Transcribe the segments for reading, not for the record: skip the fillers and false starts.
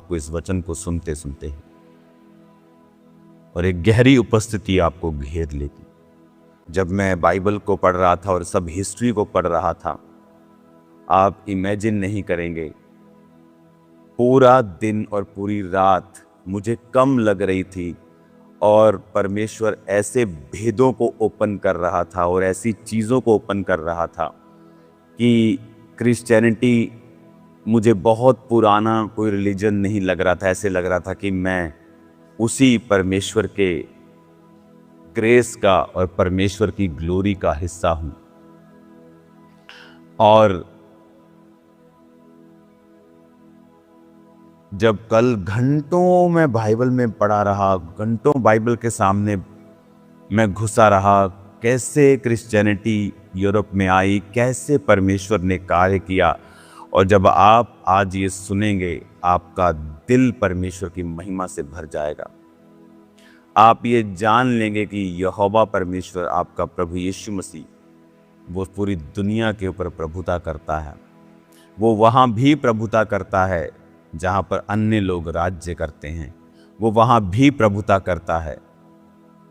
आपको इस वचन को सुनते सुनते ही, और एक गहरी उपस्थिति आपको घेर लेगी। जब मैं बाइबल को पढ़ रहा था और सब हिस्ट्री को पढ़ रहा था, आप इमेजिन नहीं करेंगे, पूरा दिन और पूरी रात मुझे कम लग रही थी और परमेश्वर ऐसे भेदों को ओपन कर रहा था और ऐसी चीज़ों को ओपन कर रहा था कि क्रिश्चियनिटी मुझे बहुत पुराना कोई रिलीजन नहीं लग रहा था। ऐसे लग रहा था कि मैं उसी परमेश्वर के ग्रेस का और परमेश्वर की ग्लोरी का हिस्सा हूँ। और जब कल घंटों मैं बाइबल में पढ़ा रहा, घंटों बाइबल के सामने मैं घुसा रहा, कैसे क्रिश्चियनिटी यूरोप में आई, कैसे परमेश्वर ने कार्य किया, और जब आप आज ये सुनेंगे, आपका दिल परमेश्वर की महिमा से भर जाएगा। आप ये जान लेंगे कि यहोवा परमेश्वर, आपका प्रभु यीशु मसीह, वो पूरी दुनिया के ऊपर प्रभुता करता है। वो वहाँ भी प्रभुता करता है जहाँ पर अन्य लोग राज्य करते हैं। वो वहाँ भी प्रभुता करता है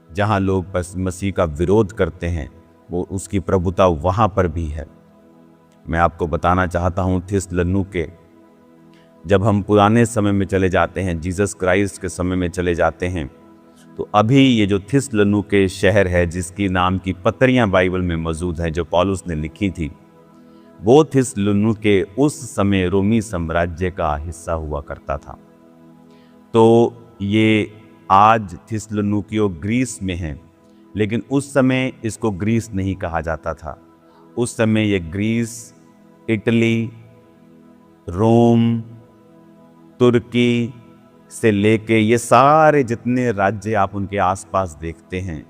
जहाँ लोग बस मसीह का विरोध करते हैं, वो उसकी प्रभुता वहाँ पर भी है। मैं आपको बताना चाहता हूँ, थिस्सलुनीके, जब हम पुराने समय में चले जाते हैं, जीसस क्राइस्ट के समय में चले जाते हैं, तो अभी ये जो थिस्सलुनीके शहर है, जिसकी नाम की पत्रियाँ बाइबल में मौजूद हैं जो पौलुस ने लिखी थी, वो थिस्सलुनीके उस समय रोमी साम्राज्य का हिस्सा हुआ करता था। तो ये आज थिस्सलुनीके ग्रीस में है, लेकिन उस समय इसको ग्रीस नहीं कहा जाता था। उस समय ये ग्रीस, इटली, रोम, तुर्की से लेके ये सारे जितने राज्य आप उनके आसपास देखते हैं,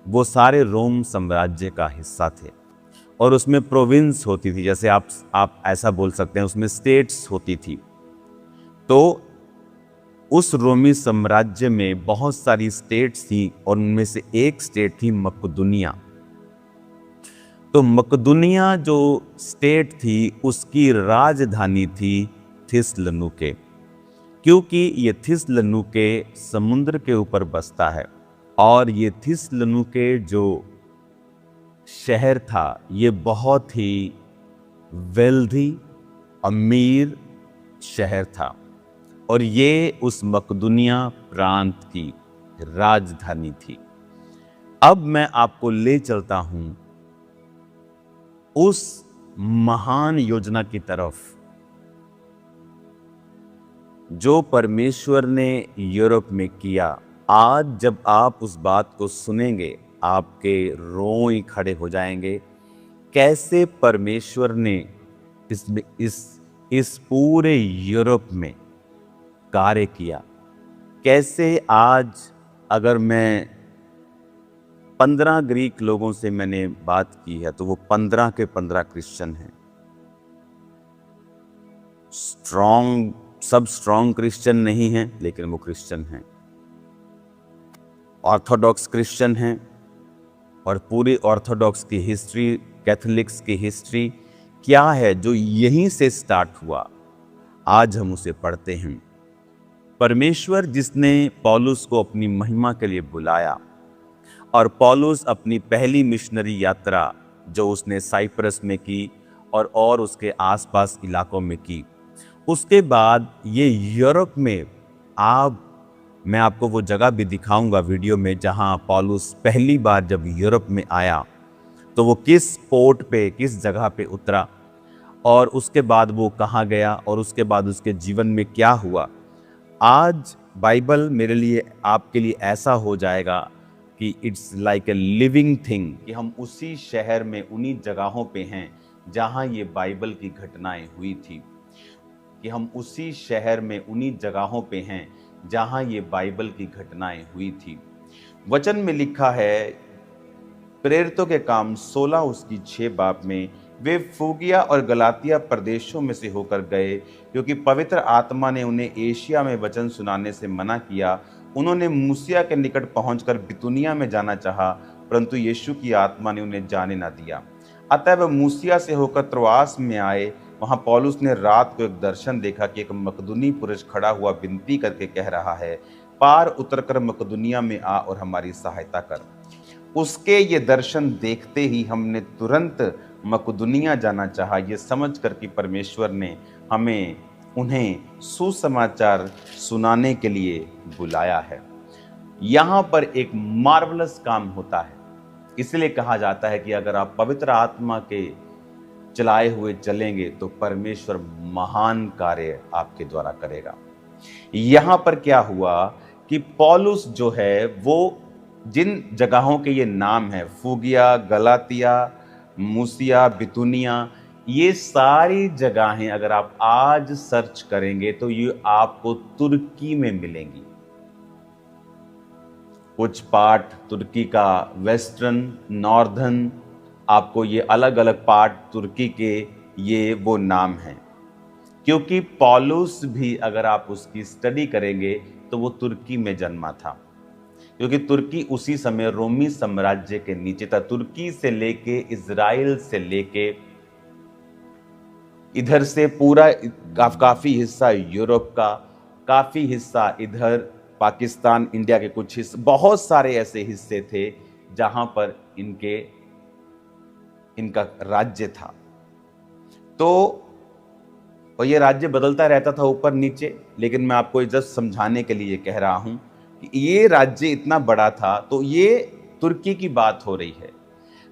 वो सारे रोम साम्राज्य का हिस्सा थे। और उसमें प्रोविंस होती थी, जैसे आप ऐसा बोल सकते हैं, उसमें स्टेट्स होती थी। तो उस रोमी साम्राज्य में बहुत सारी स्टेट्स थी और उनमें से एक स्टेट थी मकदूनिया। तो मकदूनिया जो स्टेट थी, उसकी राजधानी थी थिस्सलुनीके, क्योंकि ये थिस्सलुनीके समुद्र के ऊपर बसता है। और ये थिस्सलुनीके जो शहर था, ये बहुत ही वेल्दी, अमीर शहर था, और ये उस मकदूनिया प्रांत की राजधानी थी। अब मैं आपको ले चलता हूं उस महान योजना की तरफ जो परमेश्वर ने यूरोप में किया। आज जब आप उस बात को सुनेंगे, आपके रोंग खड़े हो जाएंगे, कैसे परमेश्वर ने इस पूरे यूरोप में कार्य किया। कैसे आज अगर मैं 15 ग्रीक लोगों से मैंने बात की है, तो वो 15 के 15 क्रिश्चियन हैं। सब स्ट्रॉन्ग क्रिश्चियन नहीं हैं, लेकिन वो क्रिश्चियन हैं। ऑर्थोडॉक्स क्रिश्चियन हैं, और पूरी ऑर्थोडॉक्स की हिस्ट्री, कैथोलिक्स की हिस्ट्री क्या है, जो यहीं से स्टार्ट हुआ, आज हम उसे पढ़ते हैं। परमेश्वर जिसने पौलुस को अपनी महिमा के लिए बुलाया, और पौलुस अपनी पहली मिशनरी यात्रा जो उसने साइप्रस में की और उसके आसपास इलाकों में की, उसके बाद ये यूरोप में मैं आपको वो जगह भी दिखाऊंगा वीडियो में, जहां पौलुस पहली बार जब यूरोप में आया तो वो किस पोर्ट पे, किस जगह पे उतरा, और उसके बाद वो कहाँ गया, और उसके बाद उसके जीवन में क्या हुआ। आज बाइबल मेरे लिए, आपके लिए ऐसा हो जाएगा कि it's like a living thing, कि हम उसी शहर में, उन्हीं जगहों पे हैं जहां ये बाइबल की घटनाएं हुई थी, कि हम उसी शहर में, उन्हीं जगहों पे हैं जहां ये बाइबल की घटनाएं हुई थी। वचन में लिखा है, प्रेरितों के काम 16 उसकी 6 बाब में, वे फ्रूगिया और गलातिया प्रदेशों में से होकर गए, क्योंकि पवित्र आत्मा ने उन्हें एशिया में वचन सुनाने से मना किया। उन्होंने मूसिया के निकट पहुंचकर बितूनिया में जाना चाहा, परंतु यीशु की आत्मा ने उन्हें जाने न दिया। अतः वह मूसिया से होकर त्रोआस में आए, वहां पौलुस ने रात को एक दर्शन देखा कि एक मकदूनी पुरुष खड़ा हुआ विनती करके कह रहा है, पार उतरकर मकदूनिया में आ और हमारी सहायता कर। उसके ये दर्शन देखते ही हमने तुरंत मकदूनिया जाना चाहा, ये समझकर कि परमेश्वर ने हमें उन्हें सुसमाचार सुनाने के लिए बुलाया है। यहाँ पर एक मार्वलस काम होता है, इसलिए कहा जाता है कि अगर आप पवित्र आत्मा के चलाए हुए चलेंगे तो परमेश्वर महान कार्य आपके द्वारा करेगा। यहाँ पर क्या हुआ कि पौलुस जो है वो जिन जगहों के ये नाम है, फुगिया, गलातिया, मूसिया, बितूनिया, ये सारी जगहें अगर आप आज सर्च करेंगे तो ये आपको तुर्की में मिलेंगी। कुछ पार्ट तुर्की का वेस्टर्न, नॉर्दर्न, आपको ये अलग अलग पार्ट तुर्की के ये वो नाम हैं, क्योंकि पौलुस भी अगर आप उसकी स्टडी करेंगे तो वो तुर्की में जन्मा था, क्योंकि तुर्की उसी समय रोमी साम्राज्य के नीचे था। तुर्की से लेके इजराइल से लेके इधर से पूरा काफी हिस्सा यूरोप का, काफी हिस्सा इधर पाकिस्तान, इंडिया के कुछ हिस्से, बहुत सारे ऐसे हिस्से थे जहां पर इनका राज्य था। तो और ये राज्य बदलता रहता था ऊपर नीचे, लेकिन मैं आपको जस्ट समझाने के लिए कह रहा हूं कि ये राज्य इतना बड़ा था। तो ये तुर्की की बात हो रही है।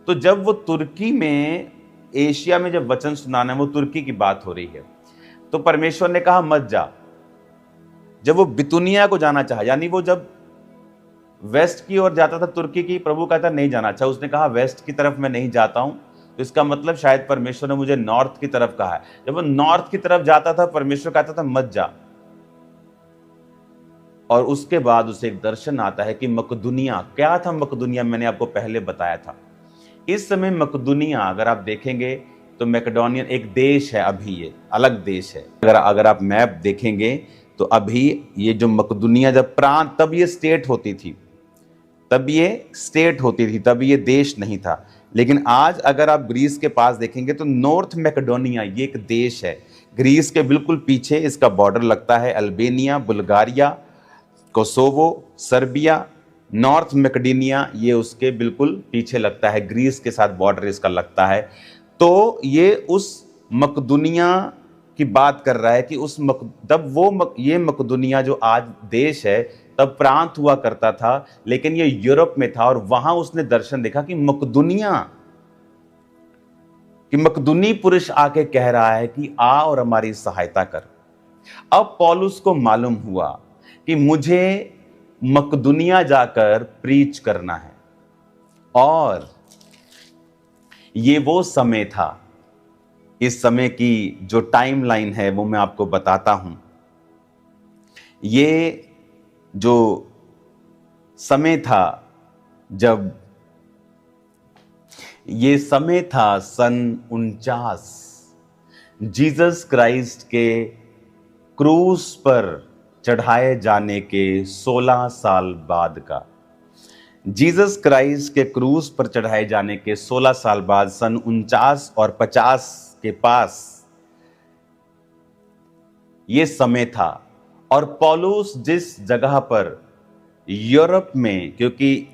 तो जब वो तुर्की में, एशिया में जब वचन सुनाना है, वो तुर्की की बात हो रही है, तो परमेश्वर ने कहा मत जा। जब वो बितूनिया को जाना चाहा, यानी वो जब वेस्ट की ओर जाता था तुर्की की, प्रभु कहता नहीं जाना अच्छा, उसने कहा वेस्ट की तरफ मैं नहीं जाता हूं, तो इसका मतलब शायद परमेश्वर ने मुझे नॉर्थ की तरफ कहा है। जब वो नॉर्थ की तरफ जाता था, परमेश्वर कहता था मत जा। और उसके बाद उसे एक दर्शन आता है कि मकदूनिया, क्या था मकदूनिया, मैंने आपको पहले बताया था। इस समय मकदूनिया अगर आप देखेंगे तो मैकेडोनियन एक देश है, अभी ये अलग देश है। अगर आप मैप देखेंगे तो अभी ये जो मकदूनिया जब प्रांत, तब ये स्टेट होती थी, तब ये देश नहीं था। लेकिन आज अगर आप ग्रीस के पास देखेंगे तो नॉर्थ मैकेडोनिया ये एक देश है। ग्रीस के बिल्कुल पीछे इसका बॉर्डर लगता है Albania, Bulgaria, Kosovo, Serbia. North Macedonia ये उसके बिल्कुल पीछे लगता है, ग्रीस के साथ बॉर्डर इसका लगता है। तो ये उस मकदूनिया की बात कर रहा है कि ये मकदूनिया जो आज देश है, तब प्रांत हुआ करता था, लेकिन ये यूरोप में था। और वहां उसने दर्शन देखा कि मकदूनी पुरुष आके कह रहा है कि आ और हमारी सहायता कर। अब पौलुस को मालूम हुआ कि मुझे मकदूनिया जाकर प्रीच करना है। और ये वो समय था, इस समय की जो टाइमलाइन है वो मैं आपको बताता हूं। ये जो समय था, जब ये समय था सन 49, जीसस क्राइस्ट के क्रूस पर चढ़ाए जाने के 16 साल बाद का। जीसस क्राइस्ट के क्रूस पर चढ़ाए जाने के 16 साल बाद, सन 49 और 50 के पास ये समय था। और पौलुस जिस जगह पर यूरोप में, क्योंकि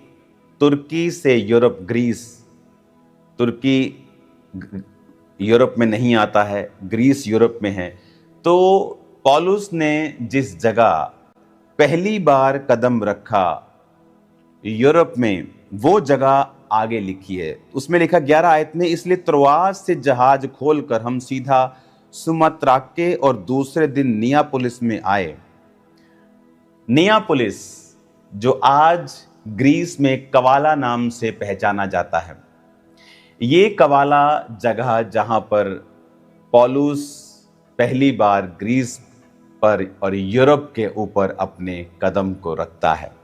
तुर्की से यूरोप, ग्रीस, तुर्की यूरोप में नहीं आता है, ग्रीस यूरोप में है, तो पौलुस ने जिस जगह पहली बार कदम रखा यूरोप में, वो जगह आगे लिखी है। उसमें लिखा 11 आयत में, इसलिए त्रोआस से जहाज खोलकर हम सीधा सुमात्राके और दूसरे दिन नियापोलिस में आए। नियापोलिस जो आज ग्रीस में कवाला नाम से पहचाना जाता है, ये कवाला जगह जहां पर पौलुस पहली बार ग्रीस पर और यूरोप के ऊपर अपने कदम को रखता है।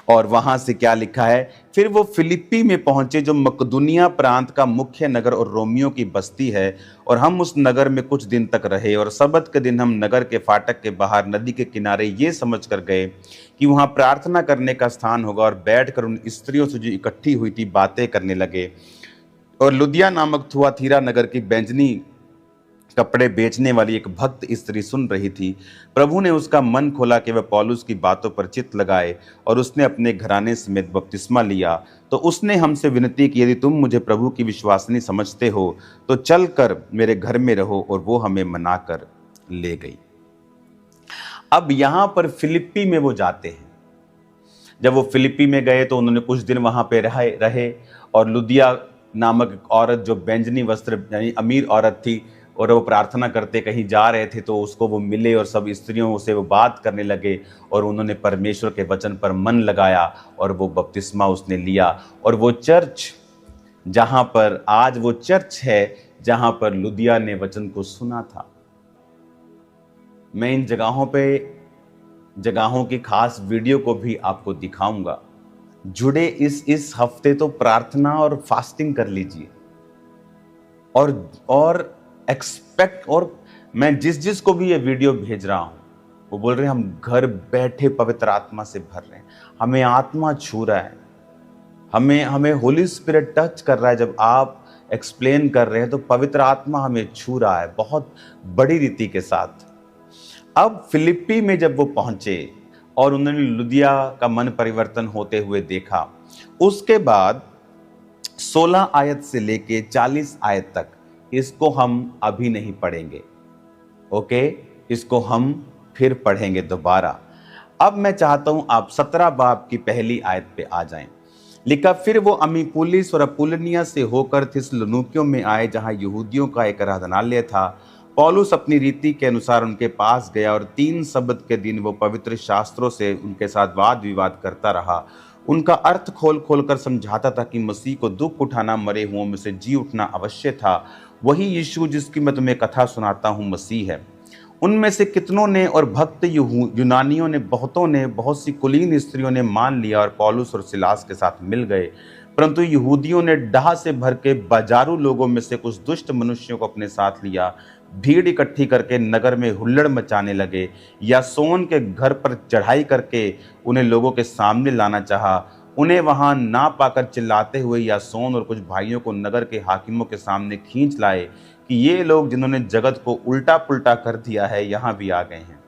और वहां से क्या लिखा है, फिर वो फिलिप्पी में पहुंचे जो मकदूनिया प्रांत का मुख्य नगर और रोमियों की बस्ती है, और हम उस नगर में कुछ दिन तक रहे। और सबत के दिन हम नगर के फाटक के बाहर नदी के किनारे ये समझ कर गए कि वहां प्रार्थना करने का स्थान होगा, और बैठकर उन स्त्रियों से जो इकट्ठी हुई थी बातें करने लगे। और लुदिया नामक थुआतीरा नगर की बैंजनी कपड़े बेचने वाली एक भक्त स्त्री सुन रही थी। प्रभु ने उसका मन खोला कि वह पौलुस की बातों पर चित्त लगाए और उसने अपने घराने समेत बपतिस्मा लिया। तो उसने हमसे विनती की, यदि तुम मुझे प्रभु की विश्वासिनी समझते हो तो चल कर मेरे घर में रहो, और वो हमें मनाकर ले गई। अब यहां पर फिलिप्पी में वो जाते हैं। जब वो फिलिप्पी में गए तो उन्होंने कुछ दिन वहां पे रहे और लुदिया नामक एक औरत, जो बैंजनी वस्त्र यानी अमीर औरत थी, और वो प्रार्थना करते कहीं जा रहे थे तो उसको वो मिले और सब स्त्रियों से वो बात करने लगे और उन्होंने परमेश्वर के वचन पर मन लगाया और वो बपतिस्मा उसने लिया। और वो चर्च जहां पर आज वो चर्च है जहां पर लुदिया ने वचन को सुना था। मैं इन जगहों की खास वीडियो को भी आपको दिखाऊंगा। जुड़े इस हफ्ते तो प्रार्थना और फास्टिंग कर लीजिए और एक्सपेक्ट। और मैं जिस को भी ये वीडियो भेज रहा हूं वो बोल रहे हैं हम घर बैठे पवित्र आत्मा से भर रहे हैं, हमें आत्मा छू रहा है, हमें होली स्पिरिट टच कर रहा है। जब आप एक्सप्लेन कर रहे हैं तो पवित्र आत्मा हमें छू रहा है बहुत बड़ी रीति के साथ। अब फिलिप्पी में जब वो पहुंचे और उन्होंने लुदिया का मन परिवर्तन होते हुए देखा, उसके बाद 16 आयत से लेके 40 आयत तक, इसको हम अभी नहीं पढ़ेंगे, ओके, इसको हम फिर पढ़ेंगे दोबारा। अब मैं चाहता हूं आप 17 बाब की पहली आयत पे आ जाएं। लिखा, फिर वो अमीपुलिस और अपुलनिया से होकर थिस्सलुनीकियों में आए जहां यहूदियों का एक आराधनालय था। पौलुस अपनी रीति के अनुसार उनके पास गया और 3 सब्त के दिन वो पवित्र शास्त्रों से उनके साथ वाद विवाद करता रहा। उनका अर्थ खोल खोल कर समझाता था कि मसीह को दुख उठाना, मरे हुओं में से जी उठना अवश्य था। वही यीशु जिसकी मैं तुम्हें कथा सुनाता हूँ मसीह है। उनमें से कितनों ने और भक्त यूनानियों ने, बहुतों ने, बहुत सी कुलीन स्त्रियों ने मान लिया और पौलुस और सिलास के साथ मिल गए। परंतु यहूदियों ने डाह से भर के बाजारू लोगों में से कुछ दुष्ट मनुष्यों को अपने साथ लिया। भीड़ इकट्ठी करके नगर में हुल्लड़ मचाने लगे। यासोन के घर पर चढ़ाई करके उन्हें लोगों के सामने लाना चाहा। उन्हें वहां ना पाकर चिल्लाते हुए यासोन और कुछ भाइयों को नगर के हाकिमों के सामने खींच लाए कि ये लोग जिन्होंने जगत को उल्टा पुल्टा कर दिया है यहाँ भी आ गए हैं।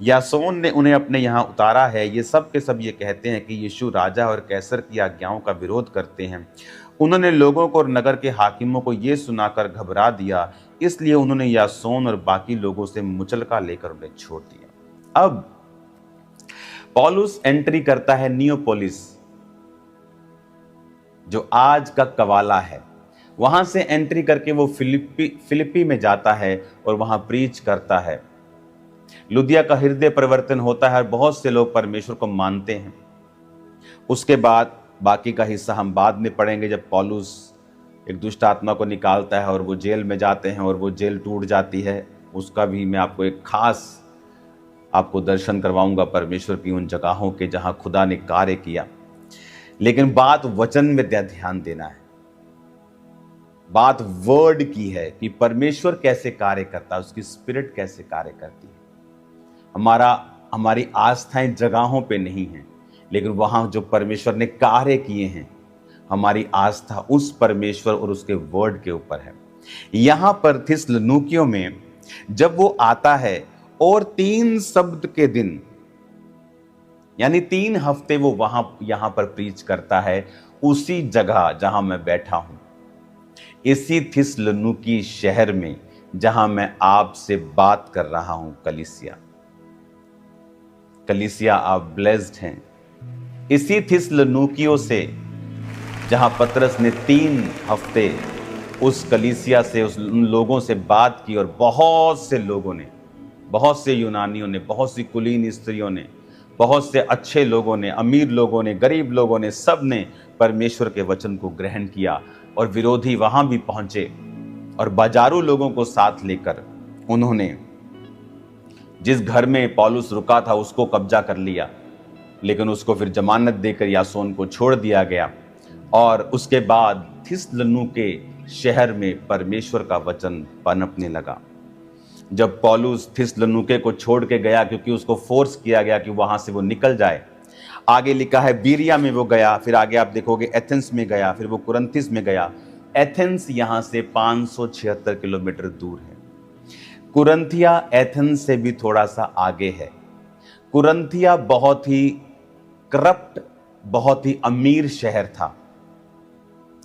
यासोन ने उन्हें अपने यहाँ उतारा है। ये सब के सब ये कहते हैं कि यीशु राजा और कैसर की आज्ञाओं का विरोध करते हैं। उन्होंने लोगों को और नगर के हाकिमों को ये सुनाकर घबरा दिया, इसलिए उन्होंने यासोन और बाकी लोगों से मुचलका लेकर उन्हें छोड़ दिया। अब पौलुस एंट्री करता है नियोपोलिस, जो आज का कवाला है। वहां से एंट्री करके वो फिलिप्पी में जाता है और वहां प्रीच करता है। लुदिया का हृदय परिवर्तन होता है और बहुत से लोग परमेश्वर को मानते हैं। उसके बाद बाकी का हिस्सा हम बाद में पढ़ेंगे, जब पौलुस एक दुष्ट आत्मा को निकालता है और वो जेल में जाते हैं और वो जेल टूट जाती है। उसका भी मैं आपको एक खास आपको दर्शन करवाऊंगा परमेश्वर की उन जगहों के जहां खुदा ने कार्य किया। लेकिन बात वचन में ध्यान देना है, बात वर्ड की है कि परमेश्वर कैसे कार्य करता है, उसकी स्पिरिट कैसे कार्य करती है। हमारी आस्थाएं जगहों पे नहीं है, लेकिन वहां जो परमेश्वर ने कार्य किए हैं, हमारी आस्था उस परमेश्वर और उसके वर्ड के ऊपर है। यहां पर थिस्सलुनीकियों में जब वो आता है और 3 सब्त के दिन यानी 3 हफ्ते वो यहां पर प्रीच करता है, उसी जगह जहां मैं बैठा हूं, इसी थिस्सलुनीकी शहर में जहां मैं आपसे बात कर रहा हूं। कलीसिया आप ब्लेस्ड हैं। इसी थिस्सलुनीकियों से जहां पतरस ने 3 हफ्ते उस कलीसिया से उन लोगों से बात की और बहुत से लोगों ने, बहुत से यूनानियों ने, बहुत सी कुलीन स्त्रियों ने, बहुत से अच्छे लोगों ने, अमीर लोगों ने, गरीब लोगों ने, सब ने परमेश्वर के वचन को ग्रहण किया। और विरोधी वहां भी पहुंचे और बाजारू लोगों को साथ लेकर उन्होंने जिस घर में पौलुस रुका था उसको कब्जा कर लिया, लेकिन उसको फिर जमानत देकर यासोन को छोड़ दिया गया। और उसके बाद थिस्सलुनीके शहर में परमेश्वर का वचन पनपने लगा। जब पौलुस थिस्सलुनीके को छोड़ के गया, क्योंकि उसको फोर्स किया गया कि वहां से वो निकल जाए, आगे लिखा है बीरिया में वो गया, फिर आगे आप देखोगे एथेंस में गया, फिर वो कुरिन्थिस में गया। एथेंस यहां से 576 किलोमीटर दूर है। कुरंथिया एथेंस से भी थोड़ा सा आगे है। कुरंथिया बहुत ही करप्ट, बहुत ही अमीर शहर था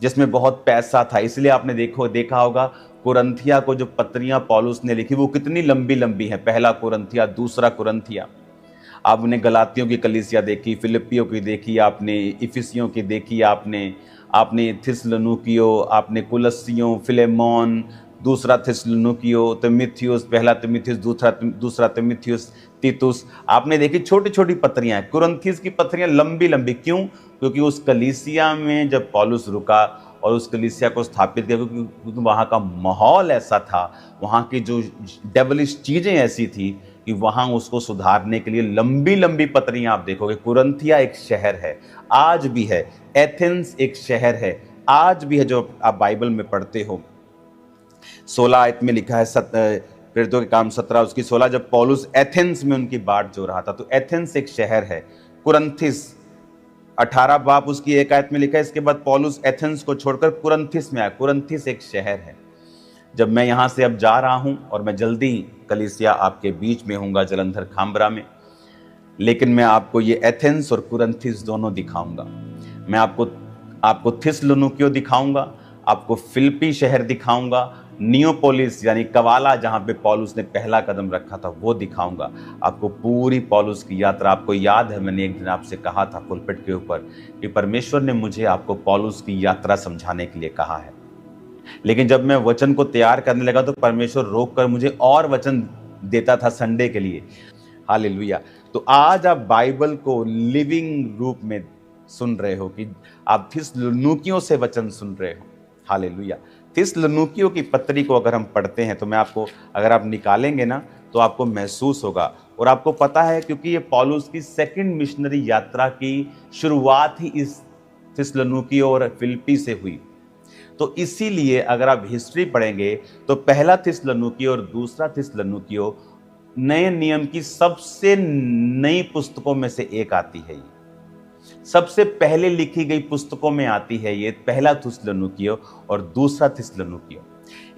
जिसमें बहुत पैसा था। इसलिए आपने देखा होगा कुरंथिया को जो पत्रियां पौलुस ने लिखी वो कितनी लंबी लंबी है। पहला कुरंथिया, दूसरा कुरंथिया। आपने गलातियों की कलीसिया देखी, फिलिपियों की देखी, आपने इफिसियों की देखी, आपने थिस्सलुनीकियों, आपने कुलस्सियों, फिलेमोन, दूसरा थिस्सलुनीकियों, तिमुथियुस, पहला तिमुथियुस, दूसरा तिमुथियुस, तीतुस। आपने देखी छोटी छोटी पत्रियां। कुरिन्थियस की पत्रियां लंबी लंबी क्यों? क्योंकि उस कलीसिया में जब पौलुस रुका और उस कलीसिया को स्थापित किया, क्योंकि वहाँ का माहौल ऐसा था, वहाँ की जो डेवलिश चीज़ें ऐसी थी कि वहाँ उसको सुधारने के लिए लंबी लंबी पत्रियां आप देखोगे। कुरिन्थिया एक शहर है, आज भी है। एथेंस एक शहर है, आज भी है, जो आप बाइबल में पढ़ते हो। 16 आयत में लिखा है, प्रेरितों के काम 17 उसकी 16, जब पौलुस एथेंस में उनकी बाट जो रहा था। तो एथेंस एक शहर है। कुरिन्थिस 18 बाब उसकी 1 आयत में लिखा है, इसके बाद पौलुस एथेंस को छोड़कर कुरिन्थिस में आया। कुरिन्थिस एक शहर है। जब मैं यहाँ से अब जा रहा हूँ और मैं जल्दी कलीसिया आपके बीच में हूँगा जलंधर खाम्बरा में, लेकिन मैं आपको ये एथेंस और कुरिन्थिस दोनों दिखाऊंगा। मैं आपको थिस्सलुनीकियों दिखाऊंगा, आपको फिलिप्पी शहर दिखाऊंगा, नियोपोलिस यानी कवाला जहाँ पे पौलुस ने पहला कदम रखा था वो दिखाऊंगा। आपको पूरी पौलुस की यात्रा, आपको याद है मैंने एक दिन आपसे कहा था पुलपिट के ऊपर कि परमेश्वर ने मुझे आपको पौलुस की यात्रा समझाने के लिए कहा है। लेकिन जब मैं वचन को तैयार करने लगा तो परमेश्वर रोक कर मुझे और वचन देता था संडे के लिए। हालेलुया। तो आज आप बाइबल को लिविंग रूप में सुन रहे हो कि आप थिस्सलुनीकियों से वचन सुन रहे हो। हालेलुया। थिस्सलुनीकियों की पत्री को अगर हम पढ़ते हैं तो मैं आपको, अगर आप निकालेंगे ना तो आपको महसूस होगा। और आपको पता है क्योंकि ये पौलुस की सेकंड मिशनरी यात्रा की शुरुआत ही इस थिस्सलुनीकियों और फिलिप्पी से हुई। तो इसीलिए अगर आप हिस्ट्री पढ़ेंगे तो पहला थिस्सलुनीकियों और दूसरा थिस्सलुनीकियों नए नियम की सबसे नई पुस्तकों में से एक आती है। ये सबसे पहले लिखी गई पुस्तकों में आती है। ये पहला थिस्सलुनीकियों और दूसरा थिस्सलुनीकियों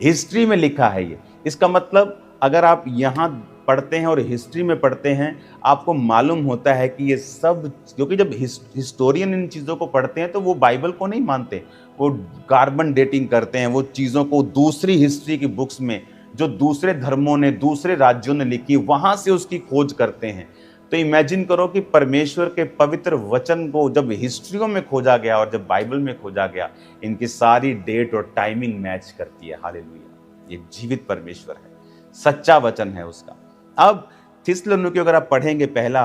हिस्ट्री में लिखा है। ये इसका मतलब अगर आप यहाँ पढ़ते हैं और हिस्ट्री में पढ़ते हैं, आपको मालूम होता है कि ये सब, क्योंकि जब हिस्टोरियन इन चीज़ों को पढ़ते हैं तो वो बाइबल को नहीं मानते, वो कार्बन डेटिंग करते हैं, वो चीज़ों को दूसरी हिस्ट्री की बुक्स में जो दूसरे धर्मों ने, दूसरे राज्यों ने लिखी, वहाँ से उसकी खोज करते हैं। तो इमेजिन करो कि परमेश्वर के पवित्र वचन को जब हिस्ट्रियों में खोजा गया और जब बाइबल में खोजा गया, इनकी सारी डेट और टाइमिंग मैच करती है। हालेलुया। ये जीवित परमेश्वर है, सच्चा वचन है उसका। अब थिस्सलुनीकियों अगर आप पढ़ेंगे पहला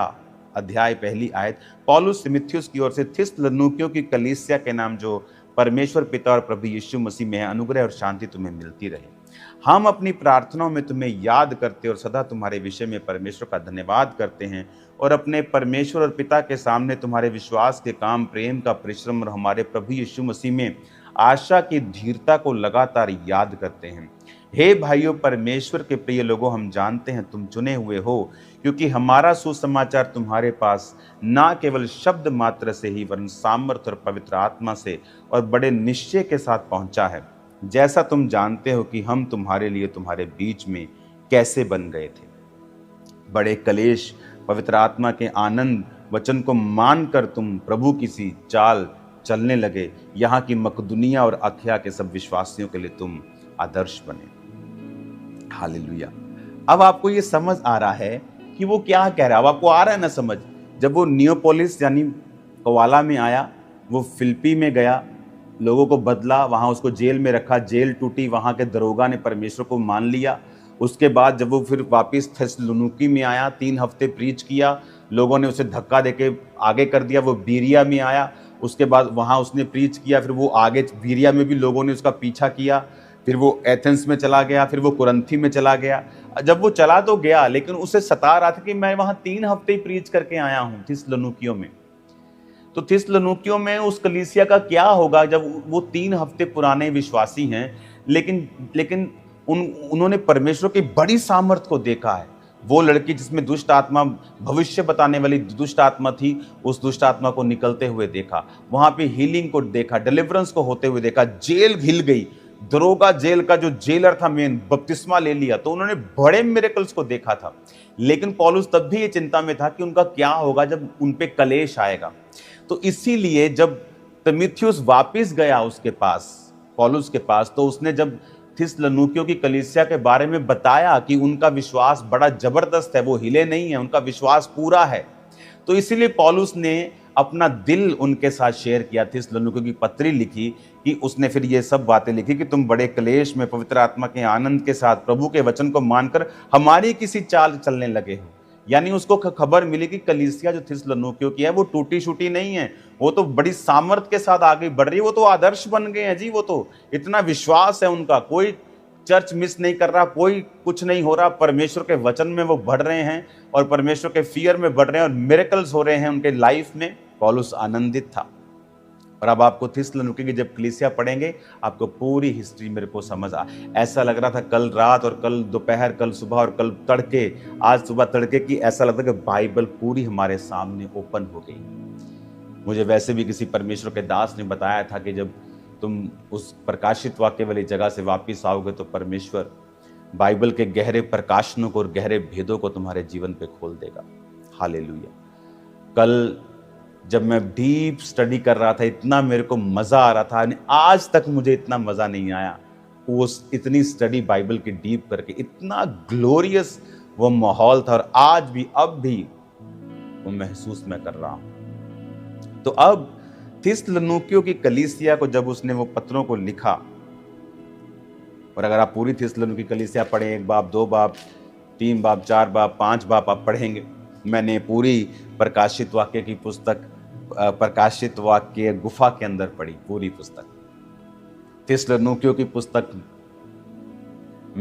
अध्याय पहली आयत, पौलुस तिमुथियुस की ओर से थिस्सलुनीकियों की कलीसिया के नाम जो परमेश्वर पिता और प्रभु यीशु मसीह में है, अनुग्रह और शांति तुम्हें मिलती रहे। हम अपनी प्रार्थनाओं में तुम्हें याद करते और सदा तुम्हारे विषय में परमेश्वर का धन्यवाद करते हैं और अपने परमेश्वर और पिता के सामने तुम्हारे विश्वास के काम, प्रेम का परिश्रम और हमारे प्रभु यीशु मसीह में आशा की धीरता को लगातार याद करते हैं। हे भाइयों, परमेश्वर के प्रिय लोगों, हम जानते हैं तुम चुने हुए हो, क्योंकि हमारा सुसमाचार तुम्हारे पास ना केवल शब्द मात्र से ही वरन सामर्थ और पवित्र आत्मा से और बड़े निश्चय के साथ पहुंचा है, जैसा तुम जानते हो कि हम तुम्हारे लिए तुम्हारे बीच में कैसे बन गए थे। बड़े कलेश, पवित्र आत्मा के आनंद वचन को मानकर तुम प्रभु की सी चाल चलने लगे। यहाँ की मकदुनिया और अखया के सब विश्वासियों के लिए तुम आदर्श बने। हालेलुया। अब आपको ये समझ आ रहा है कि वो क्या कह रहा है। अब आपको आ रहा है ना समझ। जब वो नियोपोलिस यानी कवाला में आया, वो फिलिप्पी में गया, लोगों को बदला, वहाँ उसको जेल में रखा, जेल टूटी, वहाँ के दरोगा ने परमेश्वर को मान लिया। उसके बाद जब वो फिर वापस थिस्सलुनीकी में आया, 3 हफ्ते प्रीच किया, लोगों ने उसे धक्का देके आगे कर दिया। वो बीरिया में आया, उसके बाद वहाँ उसने प्रीच किया, फिर वो आगे बीरिया में भी लोगों ने उसका पीछा किया, फिर वो एथेंस में चला गया, फिर वो कुरिन्थी में चला गया। जब वो चला तो गया, लेकिन उसे सता रहा था कि मैं वहाँ 3 हफ्ते ही प्रीच करके आया हूँ थिस्सलुनीकियों में। तो थिस्सलुनीकियों में उस कलीसिया का क्या होगा जब वो 3 हफ्ते पुराने विश्वासी हैं, लेकिन उन्होंने परमेश्वर की बड़ी सामर्थ को देखा है। वो लड़की जिसमें दुष्ट आत्मा, भविष्य बताने वाली दुष्ट आत्मा थी, उस दुष्ट आत्मा को निकलते हुए देखा, वहां पे हीलिंग को देखा, डिलीवरेंस को होते हुए देखा, जेल हिल गई, दरोगा जेल का जो जेलर था मेन, बपतिस्मा ले लिया, तो उन्होंने बड़े मिरेकल्स को देखा था। लेकिन पौलुस तब भी ये चिंता में था कि उनका क्या होगा जब उन पे कलेश आएगा। तो इसीलिए जब तीमुथियुस वापस गया उसके पास, पौलुस के पास, तो उसने जब थिस्सलुनीकियों की कलीसिया के बारे में बताया कि उनका विश्वास बड़ा जबरदस्त है, वो हिले नहीं है, उनका विश्वास पूरा है, तो इसीलिए पौलुस ने अपना दिल उनके साथ शेयर किया, थिस्सलुनीकियों की पत्री लिखी कि उसने फिर ये सब बातें लिखी कि तुम बड़े क्लेश में पवित्र आत्मा के आनंद के साथ प्रभु के वचन को मानकर हमारी किसी चाल चलने लगे हो। यानी उसको खबर मिली कि कलीसिया जो थिस्सलुनीकियों की है वो टूटी शूटी नहीं है, वो तो बड़ी सामर्थ के साथ आगे बढ़ रही है, वो तो आदर्श बन गए हैं जी, वो तो इतना विश्वास है उनका, कोई चर्च मिस नहीं कर रहा, कोई कुछ नहीं हो रहा, परमेश्वर के वचन में वो बढ़ रहे हैं और परमेश्वर के फियर में बढ़ रहे हैं और मिरेकल्स हो रहे हैं उनके लाइफ में। पौलुस आनंदित था। और अब आपको थिस्सलुनीके की जब कलीसिया पढ़ेंगे आपको पूरी हिस्ट्री मेरे को समझ ऐसा लग रहा था कल रात और कल दोपहर, कल सुबह और कल तड़के, आज सुबह तड़के की, ऐसा लगता कि बाइबल पूरी हमारे सामने ओपन हो गई। मुझे वैसे भी किसी परमेश्वर के दास ने बताया था कि जब तुम उस प्रकाशित वाक्य वाली जगह से वापिस आओगे तो परमेश्वर बाइबल के गहरे प्रकाशनों को और गहरे भेदों को तुम्हारे जीवन पे खोल देगा। हालेलुया। कल जब मैं डीप स्टडी कर रहा था, इतना मेरे को मजा आ रहा था, आज तक मुझे इतना मजा नहीं आया उस इतनी स्टडी बाइबल की डीप करके, इतना ग्लोरियस वो माहौल था और आज भी अब भी वो महसूस मैं कर रहा हूं। तो अब थिस्सलुनीकियों की कलीसिया को जब उसने वो पत्रों को लिखा, और अगर आप पूरी थिस्सलुनीकी की कलीसिया पढ़ें, 1 बाब 2 बाब 3 बाब 4 बाब 5 बाब आप पढ़ेंगे, मैंने पूरी प्रकाशित वाक्य की पुस्तक, प्रकाशित वाक्य गुफा के अंदर पढ़ी पूरी पुस्तक, थिस्सलुनीकियों की पुस्तक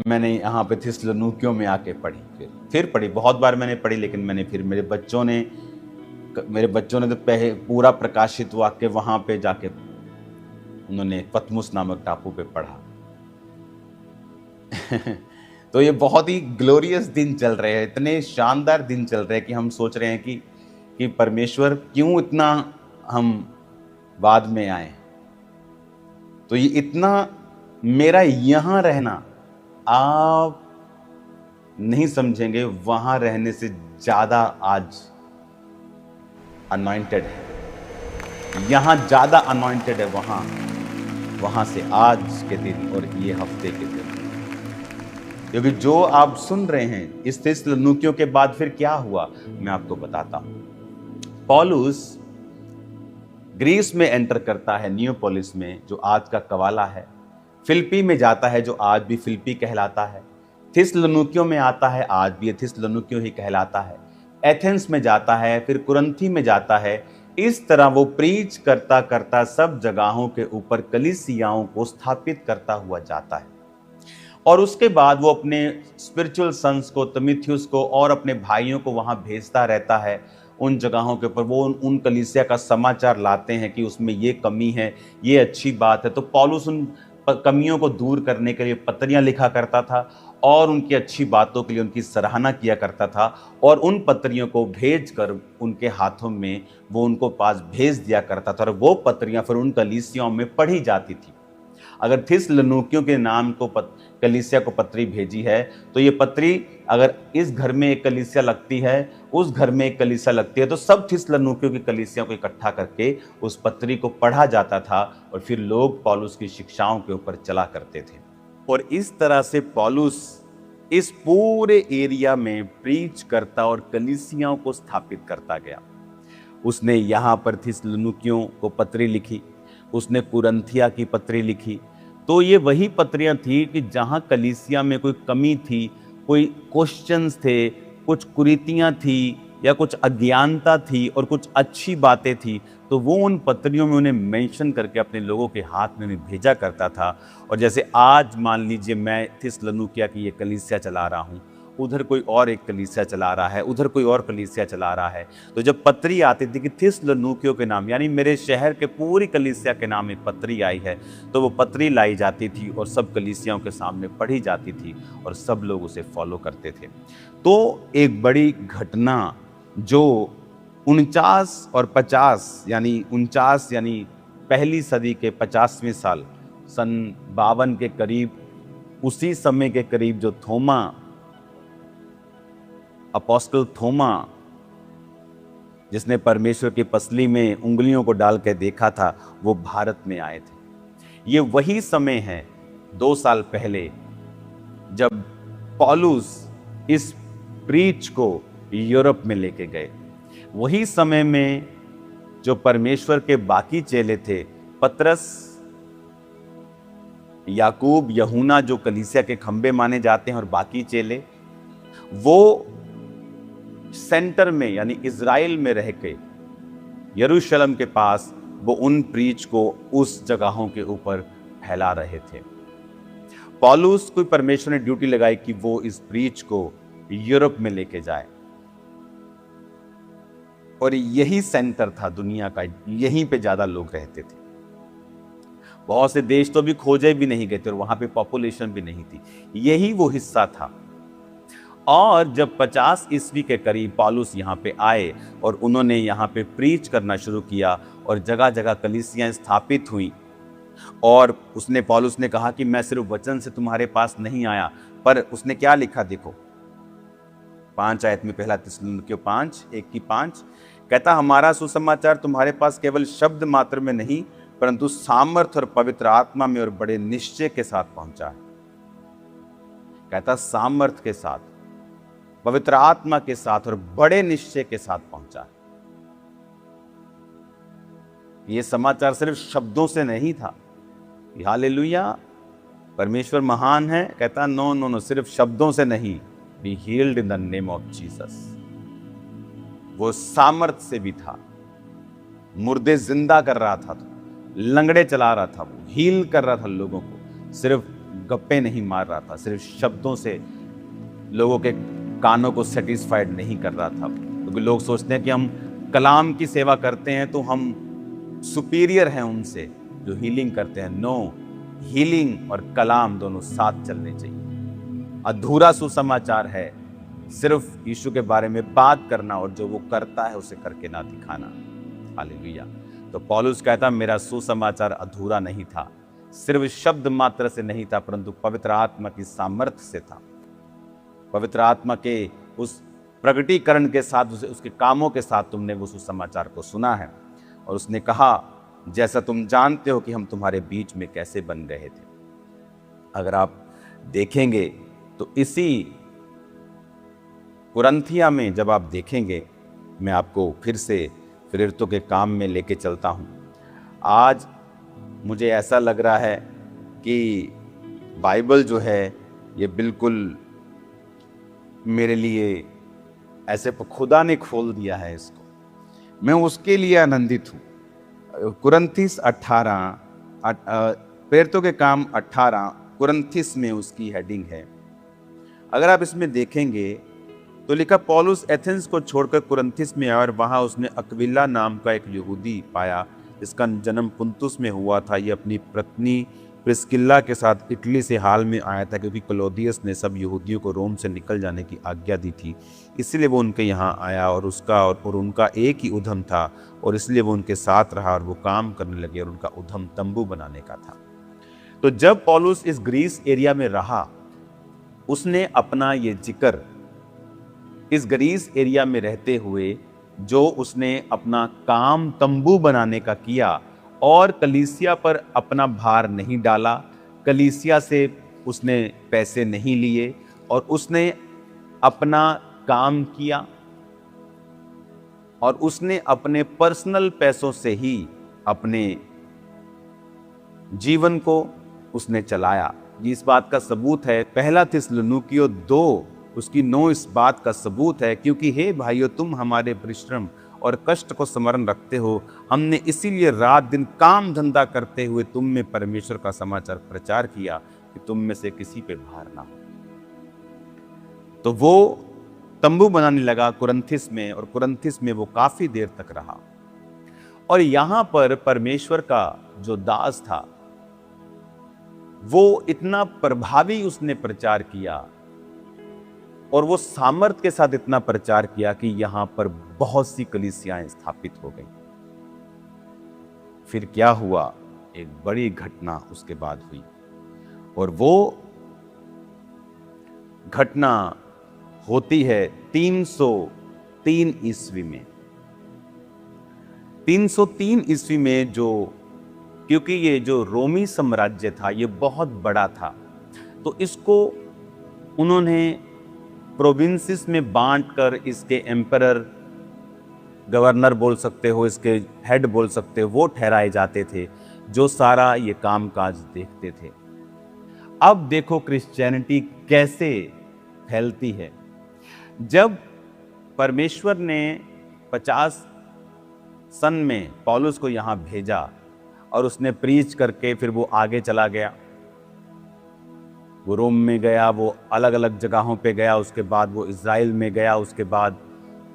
मैंने यहाँ पे थिस्सलुनीकियों में आके पढ़ी, फिर पढ़ी, बहुत बार मैंने पढ़ी, लेकिन मैंने फिर मेरे बच्चों ने तो पहले पूरा प्रकाशित वाक्य वहां पे जाके उन्होंने पतमुस नामक टापू पे पढ़ा। तो ये बहुत ही ग्लोरियस दिन चल रहे हैं, इतने शानदार दिन चल रहे हैं कि हम सोच रहे हैं कि परमेश्वर क्यों इतना हम बाद में आए। तो ये इतना मेरा यहां रहना आप नहीं समझेंगे, वहां रहने से ज्यादा आज अनॉइंटेड है, यहां ज्यादा अनॉइंटेड है वहां से आज के दिन और ये हफ्ते के दिन। क्योंकि जो आप सुन रहे हैं इस थिस्सलुनीकियों के बाद फिर क्या हुआ मैं आपको बताता हूं। पौलुस ग्रीस में एंटर करता है, नियोपोलिस में, जो आज का कवाला है, फिलिप्पी में जाता है जो आज भी फिलिप्पी कहलाता है, थिस्सलुनीकियों में आता है, आज भी थिस्सलुनीकियों ही कहलाता है, एथेंस में जाता है, फिर कुरिन्थी में जाता है। इस तरह वो प्रीच करता करता सब जगहों के ऊपर कलीसियाओं को स्थापित करता हुआ जाता है। और उसके बाद वो अपने स्पिरिचुअल सन्स को, तीमुथियुस को और अपने भाइयों को वहां भेजता रहता है उन जगहों के ऊपर। वो उन कलीसिया का समाचार लाते हैं कि उसमें ये कमी है, ये अच्छी बात है। तो पौलुस उन कमियों को दूर करने के लिए पत्रियां लिखा करता था और उनकी अच्छी बातों के लिए उनकी सराहना किया करता था, और उन पत्रियों को भेजकर उनके हाथों में वो उनको पास भेज दिया करता था, और वो पत्रियां फिर उन कलीसियाओं में पढ़ी जाती थी। अगर थिस्सलुनीकियों के नाम को कलीसिया को पत्री भेजी है, तो ये पत्री अगर इस घर में एक कलीसिया लगती है, उस घर में एक कलीसिया लगती है, तो सब थिस्सलुनीकियों की कलीसिया को इकट्ठा करके उस पत्री को पढ़ा जाता था और फिर लोग पौलुस की शिक्षाओं के ऊपर चला करते थे। और इस तरह से पौलुस इस पूरे एरिया में प्रीच करता और कलीसियाओं को स्थापित करता गया। उसने यहाँ पर थिस्सलुनीकियों को पत्री लिखी, उसने कुरिन्थिया की पत्री लिखी। तो ये वही पत्रियां थी कि जहाँ कलीसिया में कोई कमी थी, कोई क्वेश्चंस थे, कुछ कुरीतियाँ थी या कुछ अज्ञानता थी और कुछ अच्छी बातें थी, तो वो उन पत्रियों में उन्हें मेंशन करके अपने लोगों के हाथ में उन्हें भेजा करता था। और जैसे आज मान लीजिए मैं थिस्सलुनीकिया की ये कलीसिया चला रहा हूँ, उधर कोई और एक कलीसिया चला रहा है, उधर कोई और कलीसिया चला रहा है, तो जब पत्री आती थी कि थिस्सलुनीकियों के नाम, यानी मेरे शहर के पूरी कलीसिया के नाम एक पत्री आई है, तो वो पत्री लाई जाती थी और सब कलीसियाओं के सामने पढ़ी जाती थी और सब लोग उसे फॉलो करते थे। तो एक बड़ी घटना जो 49 और 50 यानी 49 यानी पहली सदी के 50वें साल सन 52 के करीब, उसी समय के करीब जो थोमा, अपोस्टल थोमा, जिसने परमेश्वर की पसली में उंगलियों को डाल के देखा था, वो भारत में आए थे। ये वही समय है 2 साल पहले जब पौलुस इस प्रीच को यूरोप में लेके गए। वही समय में जो परमेश्वर के बाकी चेले थे, पतरस, याकूब, यूहन्ना, जो कलीसिया के खंबे माने जाते हैं, और बाकी चेले, वो सेंटर में यानी इज़राइल में रह के यरूशलेम के पास वो उन प्रीच को उस जगहों के ऊपर फैला रहे थे। पौलुस को परमेश्वर ने ड्यूटी लगाई कि वो इस प्रीच को यूरोप में लेके जाए, और यही सेंटर था दुनिया का, यहीं पे ज्यादा लोग रहते थे। बहुत से देश तो भी खोजे भी नहीं गए थे और वहां पे पॉपुलेशन भी नहीं थी, यही वो हिस्सा था। और जब 50 ईस्वी के करीब पौलुस यहाँ पे आए और उन्होंने यहाँ पे प्रीच करना शुरू किया और जगह जगह कलीसियां स्थापित हुई, और पौलुस ने कहा कि मैं सिर्फ वचन से तुम्हारे पास नहीं आया, पर उसने क्या लिखा देखो 5 आयत में, पहला थिस्सलुनीकियों 5:1-5 कहता, हमारा सुसमाचार तुम्हारे पास केवल शब्द मात्र में नहीं परंतु सामर्थ और पवित्र आत्मा में और बड़े निश्चय के साथ पहुंचा है। कहता सामर्थ के साथ, पवित्र आत्मा के साथ और बड़े निश्चय के साथ पहुंचा है। यह समाचार सिर्फ शब्दों से नहीं था। हालेलुया, परमेश्वर महान है। कहता नो नो नो, सिर्फ शब्दों से नहीं, be healed in the name of Jesus. वो सामर्थ से भी था, मुर्दे जिंदा कर रहा था, लंगड़े चला रहा था, वो हील कर रहा था लोगों को, सिर्फ गप्पे नहीं मार रहा था, सिर्फ शब्दों से लोगों के कानों को सेटिस्फाइड नहीं कर रहा था। क्योंकि लोग सोचते हैं कि हम कलाम की सेवा करते हैं तो हम सुपीरियर हैं उनसे जो हीलिंग करते हैं। नो, हीलिंग और कलाम दोनों साथ चलने चाहिए। अधूरा सुसमाचार है सिर्फ यीशु के बारे में बात करना और जो वो करता है उसे करके ना दिखाना। हालेलुया। तो पौलुस कहता मेरा सुसमाचार अधूरा नहीं था, सिर्फ शब्द मात्र से नहीं था परंतु पवित्र आत्मा की सामर्थ्य से था। पवित्र आत्मा के उस प्रगटीकरण के साथ, उसके कामों के साथ तुमने वो सुसमाचार को सुना है। और उसने कहा जैसा तुम जानते हो कि हम तुम्हारे बीच में कैसे बन गए थे। अगर आप देखेंगे तो इसी कुरंथिया में जब आप देखेंगे, मैं आपको फिर से प्रेरितों के काम में लेके चलता हूं। आज मुझे ऐसा लग रहा है कि बाइबल जो है ये बिल्कुल मेरे लिए ऐसे खुदा ने खोल दिया है इसको, मैं उसके लिए आनंदित हूँ। कुरंथिस 18, प्रेरितों के काम 18 कुरंथिस में उसकी हेडिंग है। अगर आप इसमें देखेंगे तो लिखा पौलुस एथेंस को छोड़कर कुरंथिस में आया और वहां उसने अक्विला नाम का एक यहूदी पाया जिसका जन्म पुंतुस में हुआ था। ये अपनी पत्नी प्रिस्किल्ला के साथ इटली से हाल में आया था क्योंकि क्लौदियस ने सब यहूदियों को रोम से निकल जाने की आज्ञा दी थी, इसलिए वो उनके यहाँ आया और उसका और उनका एक ही उद्यम था और इसलिए वो उनके साथ रहा और वो काम करने लगे और उनका उद्यम तंबू बनाने का था। तो जब पौलुस इस ग्रीस एरिया में रहा, उसने अपना ये जिक्र इस ग्रीस एरिया में रहते हुए जो उसने अपना काम तंबू बनाने का किया और कलीसिया पर अपना भार नहीं डाला, कलीसिया से उसने पैसे नहीं लिए और उसने अपना काम किया और उसने अपने पर्सनल पैसों से ही अपने जीवन को उसने चलाया। इस बात का सबूत है पहला थिस्सलुनीकियों 2 उसकी 9 इस बात का सबूत है, क्योंकि हे भाइयों तुम हमारे परिश्रम और कष्ट को स्मरण रखते हो, हमने इसीलिए रात दिन काम धंधा करते हुए तुम में परमेश्वर का समाचार प्रचार किया कि तुम में से किसी पे भार ना हो। तो वो तंबू बनाने लगा कुरंथिस में और कुरंथिस में वो काफी देर तक रहा। और यहां पर परमेश्वर का जो दास था वो इतना प्रभावी उसने प्रचार किया और वो सामर्थ के साथ इतना प्रचार किया कि यहां पर बहुत सी कलीसियाएं स्थापित हो गई। फिर क्या हुआ एक बड़ी घटना उसके बाद हुई, और वो घटना होती है 303 ईस्वी में। 303 ईस्वी में, जो क्योंकि ये जो रोमी साम्राज्य था ये बहुत बड़ा था, तो इसको उन्होंने प्रोविंसेस में बांटकर इसके एम्परर, गवर्नर बोल सकते हो, इसके हेड बोल सकते हो, वो ठहराए जाते थे जो सारा ये कामकाज देखते थे। अब देखो क्रिश्चियनिटी कैसे फैलती है। जब परमेश्वर ने 50 सन में पौलुस को यहाँ भेजा और उसने प्रीच करके फिर वो आगे चला गया, वो रोम में गया, वो अलग अलग जगहों पे गया, उसके बाद वो इज़राइल में गया, उसके बाद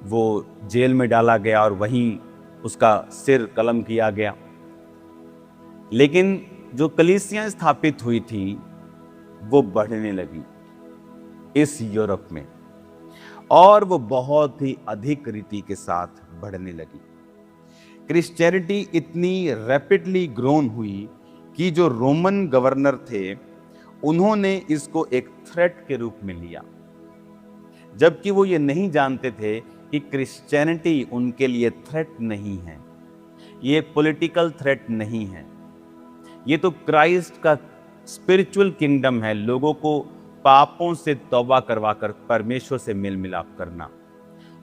वो जेल में डाला गया और वहीं उसका सिर कलम किया गया। लेकिन जो कलीसियां स्थापित हुई थी वो बढ़ने लगी इस यूरोप में, और वो बहुत ही अधिक रीति के साथ बढ़ने लगी। क्रिश्चियनिटी इतनी रैपिडली ग्रोन हुई कि जो रोमन गवर्नर थे उन्होंने इसको एक थ्रेट के रूप में लिया, जबकि वो ये नहीं जानते थे कि क्रिश्चियनिटी उनके लिए थ्रेट नहीं है, ये पॉलिटिकल थ्रेट नहीं है, ये तो क्राइस्ट का स्पिरिचुअल किंगडम है, लोगों को पापों से तौबा करवाकर परमेश्वर से मेल मिलाप करना।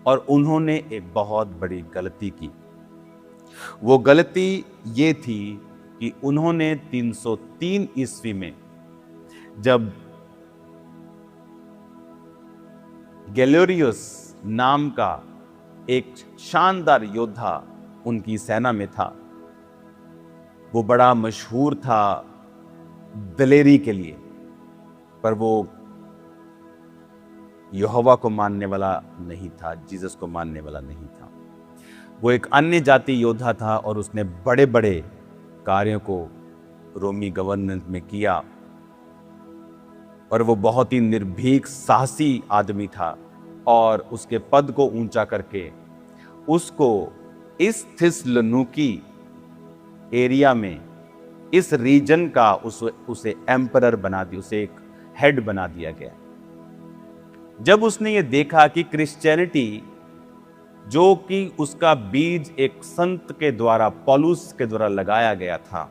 और उन्होंने एक बहुत बड़ी गलती की। वो गलती ये थी कि उन्होंने 303 ईस्वी में, जब गैलोरियस नाम का एक शानदार योद्धा उनकी सेना में था, वो बड़ा मशहूर था दलेरी के लिए, पर वो यहोवा को मानने वाला नहीं था, जीसस को मानने वाला नहीं था। वो एक अन्य जाति योद्धा था और उसने बड़े बड़े कार्यों को रोमी गवर्नमेंट में किया, और वो बहुत ही निर्भीक साहसी आदमी था, और उसके पद को ऊंचा करके उसको इस थिस्सलुनीकि एरिया में, इस रीजन का उसे एम्परर बना दिया, उसे एक हेड बना दिया गया। जब उसने ये देखा कि क्रिश्चियनिटी, जो कि उसका बीज एक संत के द्वारा, पौलुस के द्वारा लगाया गया था,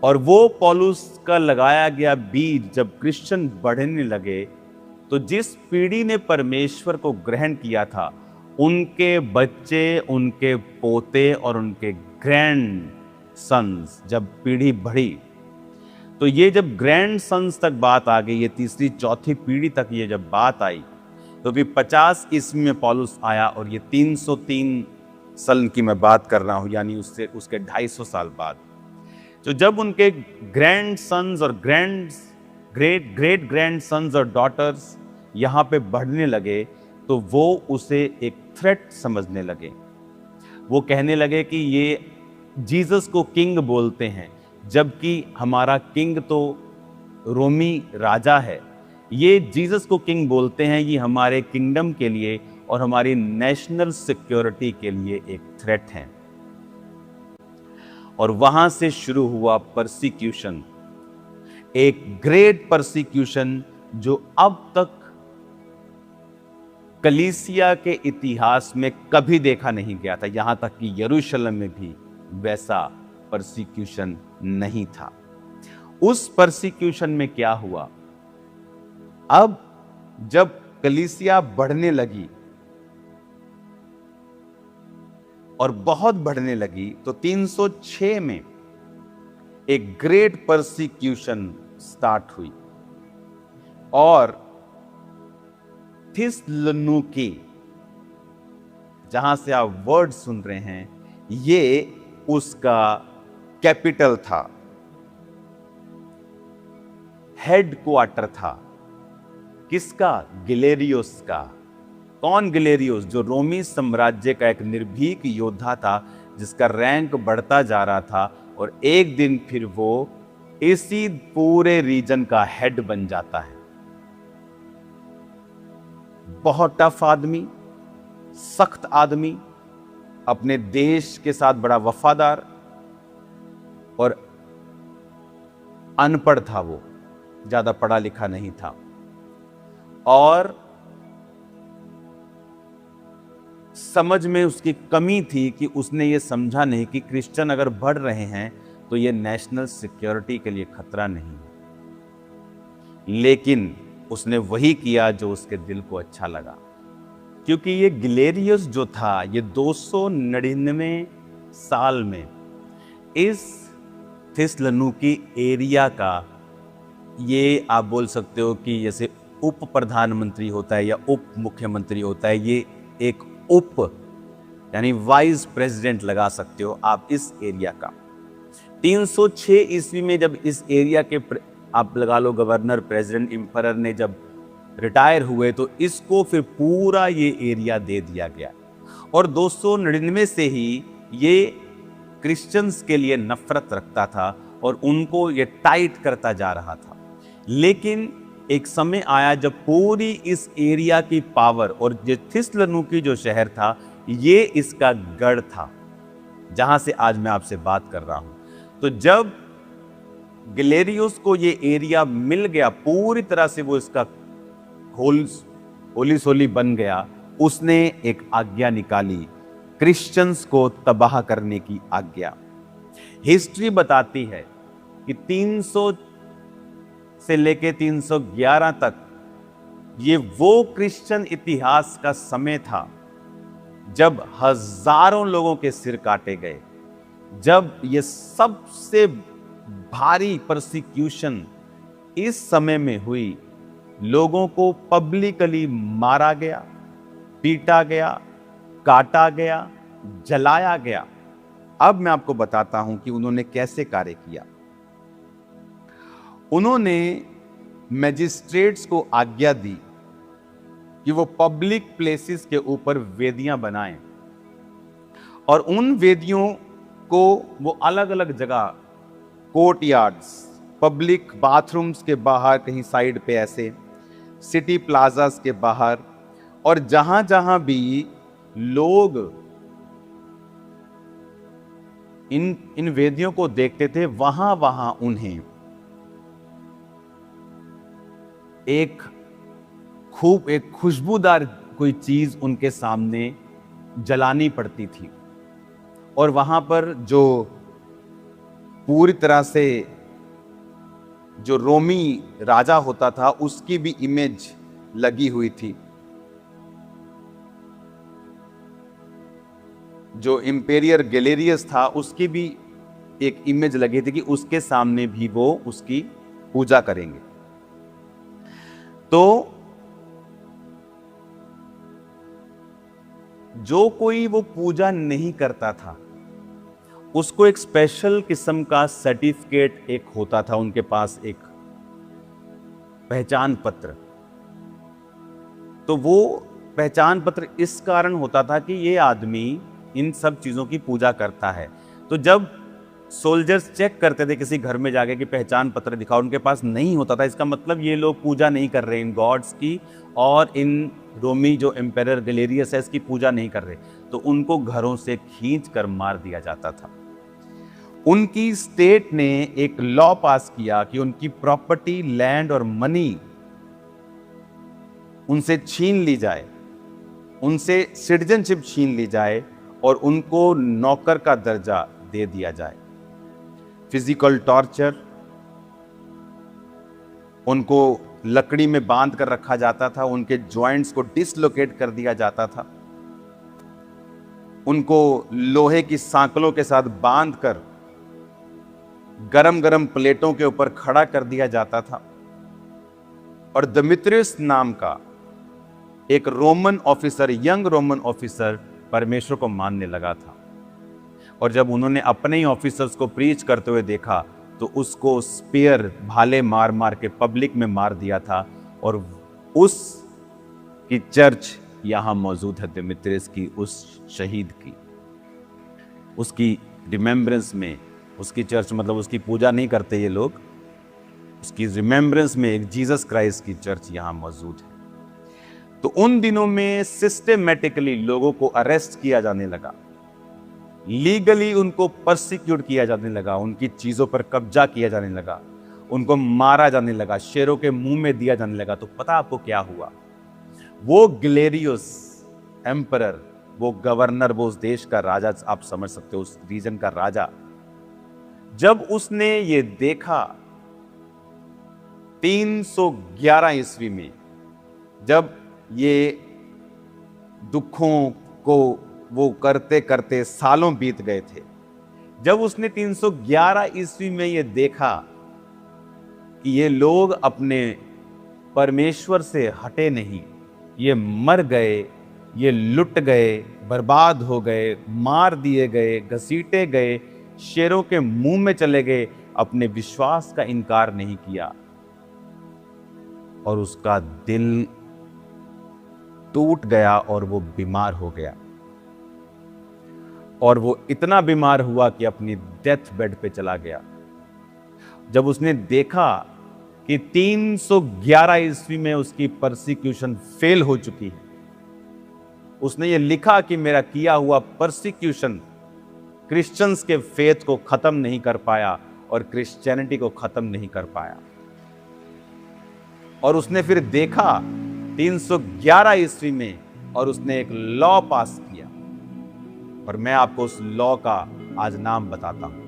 और वो पौलुस का लगाया गया बीज जब क्रिश्चियन बढ़ने लगे, तो जिस पीढ़ी ने परमेश्वर को ग्रहण किया था, उनके बच्चे, उनके पोते और उनके ग्रैंड सन्स, जब पीढ़ी बढ़ी, तो ये जब ग्रैंड सन्स तक बात आ गई, ये तीसरी चौथी पीढ़ी तक ये जब बात आई, तो भी 50 ईस्वी में पौलुस आया, और ये 303 साल की मैं बात कर रहा हूं, यानी उसके 250 साल बाद। तो जब उनके ग्रैंड सन्स और ग्रेट ग्रैंड सन्स और डॉटर्स यहाँ पे बढ़ने लगे, तो वो उसे एक थ्रेट समझने लगे। वो कहने लगे कि ये जीसस को किंग बोलते हैं, जबकि हमारा किंग तो रोमी राजा है। ये जीसस को किंग बोलते हैं, ये हमारे किंगडम के लिए और हमारी नेशनल सिक्योरिटी के लिए एक थ्रेट है। और वहां से शुरू हुआ परसिक्यूशन, एक ग्रेट परसिक्यूशन जो अब तक कलीसिया के इतिहास में कभी देखा नहीं गया था। यहां तक कि यरूशलेम में भी वैसा परसिक्यूशन नहीं था। उस परसिक्यूशन में क्या हुआ, अब जब कलीसिया बढ़ने लगी और बहुत बढ़ने लगी, तो 306 में एक ग्रेट परसिक्यूशन स्टार्ट हुई, और थिस्सलुनीकि, जहां से आप वर्ड सुन रहे हैं, ये उसका कैपिटल था, हेड क्वार्टर था। किसका? गिलेरियोस का। कौन गिलेरियोस? जो रोमी साम्राज्य का एक निर्भीक योद्धा था, जिसका रैंक बढ़ता जा रहा था, और एक दिन फिर वो इसी पूरे रीजन का हेड बन जाता है। बहुत टफ आदमी, सख्त आदमी, अपने देश के साथ बड़ा वफादार, और अनपढ़ था, वो ज्यादा पढ़ा लिखा नहीं था, और समझ में उसकी कमी थी कि उसने ये समझा नहीं कि क्रिश्चियन अगर बढ़ रहे हैं तो ये नेशनल सिक्योरिटी के लिए खतरा नहीं है। लेकिन उसने वही किया जो उसके दिल को अच्छा लगा, क्योंकि ये गिलेरियस जो था, ये 299 साल में इस थिस्सलुनीकि एरिया का, ये आप बोल सकते हो कि जैसे उप प्रधानमंत्री होता है या उप मुख्यमंत्री होता है, ये एक उप यानी वाइस प्रेसिडेंट लगा सकते हो आप इस एरिया का। 306 ईस्वी में जब इस एरिया के आप लगा लो गवर्नर, प्रेसिडेंट, एम्परर ने जब रिटायर हुए तो इसको फिर पूरा ये एरिया दे दिया गया, और 299 से ही ये क्रिश्चियंस के लिए नफरत रखता था और उनको ये टाइट करता जा रहा था। लेकिन एक समय आया जब पूरी इस एरिया की पावर, और ये थिस्सलुनीकि जो शहर था ये इसका गढ़ था जहां से आज मैं आपसे बात कर रहा हूं। तो जब गिलेरियस को ये एरिया मिल गया पूरी तरह से, वो इसका होली सोली बन गया, उसने एक आज्ञा निकाली, क्रिश्चियंस को तबाह करने की आज्ञा। हिस्ट्री बताती है कि 300 से लेके 311 तक ये वो क्रिश्चियन इतिहास का समय था जब हजारों लोगों के सिर काटे गए, जब ये सबसे भारी परसिक्यूशन इस समय में हुई। लोगों को पब्लिकली मारा गया, पीटा गया, काटा गया, जलाया गया। अब मैं आपको बताता हूं कि उन्होंने कैसे कार्य किया। उन्होंने मैजिस्ट्रेट्स को आज्ञा दी कि वो पब्लिक प्लेसेस के ऊपर वेदियां बनाएं, और उन वेदियों को वो अलग अलग जगह, कोर्टयार्ड्स, पब्लिक बाथरूम्स के बाहर कहीं साइड पे, ऐसे सिटी प्लाजास के बाहर, और जहां जहां भी लोग इन वेदियों को देखते थे वहां वहां उन्हें एक खुशबूदार कोई चीज उनके सामने जलानी पड़ती थी, और वहां पर जो पूरी तरह से जो रोमी राजा होता था उसकी भी इमेज लगी हुई थी, जो इंपेरियर गैलेरियस था उसकी भी एक इमेज लगी थी कि उसके सामने भी वो उसकी पूजा करेंगे। तो जो कोई वो पूजा नहीं करता था उसको एक स्पेशल किस्म का सर्टिफिकेट एक होता था उनके पास, एक पहचान पत्र। तो वो पहचान पत्र इस कारण होता था कि ये आदमी इन सब चीजों की पूजा करता है। तो जब सोल्जर्स चेक करते थे किसी घर में जाके कि पहचान पत्र दिखाओ, उनके पास नहीं होता था, इसका मतलब ये लोग पूजा नहीं कर रहे इन गॉड्स की, और इन रोमी जो एम्पेरर गैलेरियस है इसकी पूजा नहीं कर रहे, तो उनको घरों से खींच कर मार दिया जाता था। उनकी स्टेट ने एक लॉ पास किया कि उनकी प्रॉपर्टी, लैंड और मनी उनसे छीन ली जाए, उनसे सिटीजनशिप छीन ली जाए, और उनको नौकर का दर्जा दे दिया जाए। फिजिकल टॉर्चर, उनको लकड़ी में बांध कर रखा जाता था, उनके जॉइंट्स को डिसलोकेट कर दिया जाता था, उनको लोहे की सांकलों के साथ बांधकर गरम गरम प्लेटों के ऊपर खड़ा कर दिया जाता था। और दिमेत्रियस नाम का एक Roman officer, young Roman officer, परमेश्वर को मानने लगा था, और जब उन्होंने अपने ही ऑफिसर्स को प्रीच करते हुए देखा तो उसको स्पेयर, भाले मार मार के पब्लिक में मार दिया था। और उस की चर्च यहां मौजूद है, दिमेत्रियस की, उस शहीद की, उसकी रिमेम्बरेंस में। उसकी चर्च मतलब उसकी पूजा नहीं करते ये लोग, उसकी रिमेम्बरेंस में एक जीसस क्राइस्ट की चर्च यहां मौजूद है। तो उन दिनों में सिस्टेमेटिकली लोगों को अरेस्ट किया जाने लगा, लीगली उनको परसिक्यूट किया जाने लगा, उनकी चीजों पर कब्जा किया जाने लगा, उनको मारा जाने लगा, शेरों के मुंह में दिया जाने लगा। तो पता आपको क्या हुआ? वो ग्लेरियस एम्परर, वो गवर्नर, वो उस देश का राजा, आप समझ सकते हो, उस रीजन का राजा, जब उसने ये देखा 311 ईस्वी में, जब ये दुखों को वो करते करते सालों बीत गए थे, जब उसने 311 ईस्वी में ये देखा कि ये लोग अपने परमेश्वर से हटे नहीं, ये मर गए, ये लुट गए, बर्बाद हो गए, मार दिए गए, घसीटे गए, शेरों के मुंह में चले गए, अपने विश्वास का इनकार नहीं किया, और उसका दिल टूट गया और वो बीमार हो गया। और वो इतना बीमार हुआ कि अपनी डेथ बेड पे चला गया। जब उसने देखा कि 311 ईस्वी में उसकी परसिक्यूशन फेल हो चुकी है, उसने ये लिखा कि मेरा किया हुआ परसिक्यूशन क्रिश्चियंस के फेथ को खत्म नहीं कर पाया और क्रिश्चियनिटी को खत्म नहीं कर पाया। और उसने फिर देखा 311 ईस्वी में, और उसने एक लॉ पास किया, और मैं आपको उस लॉ का आज नाम बताता हूं।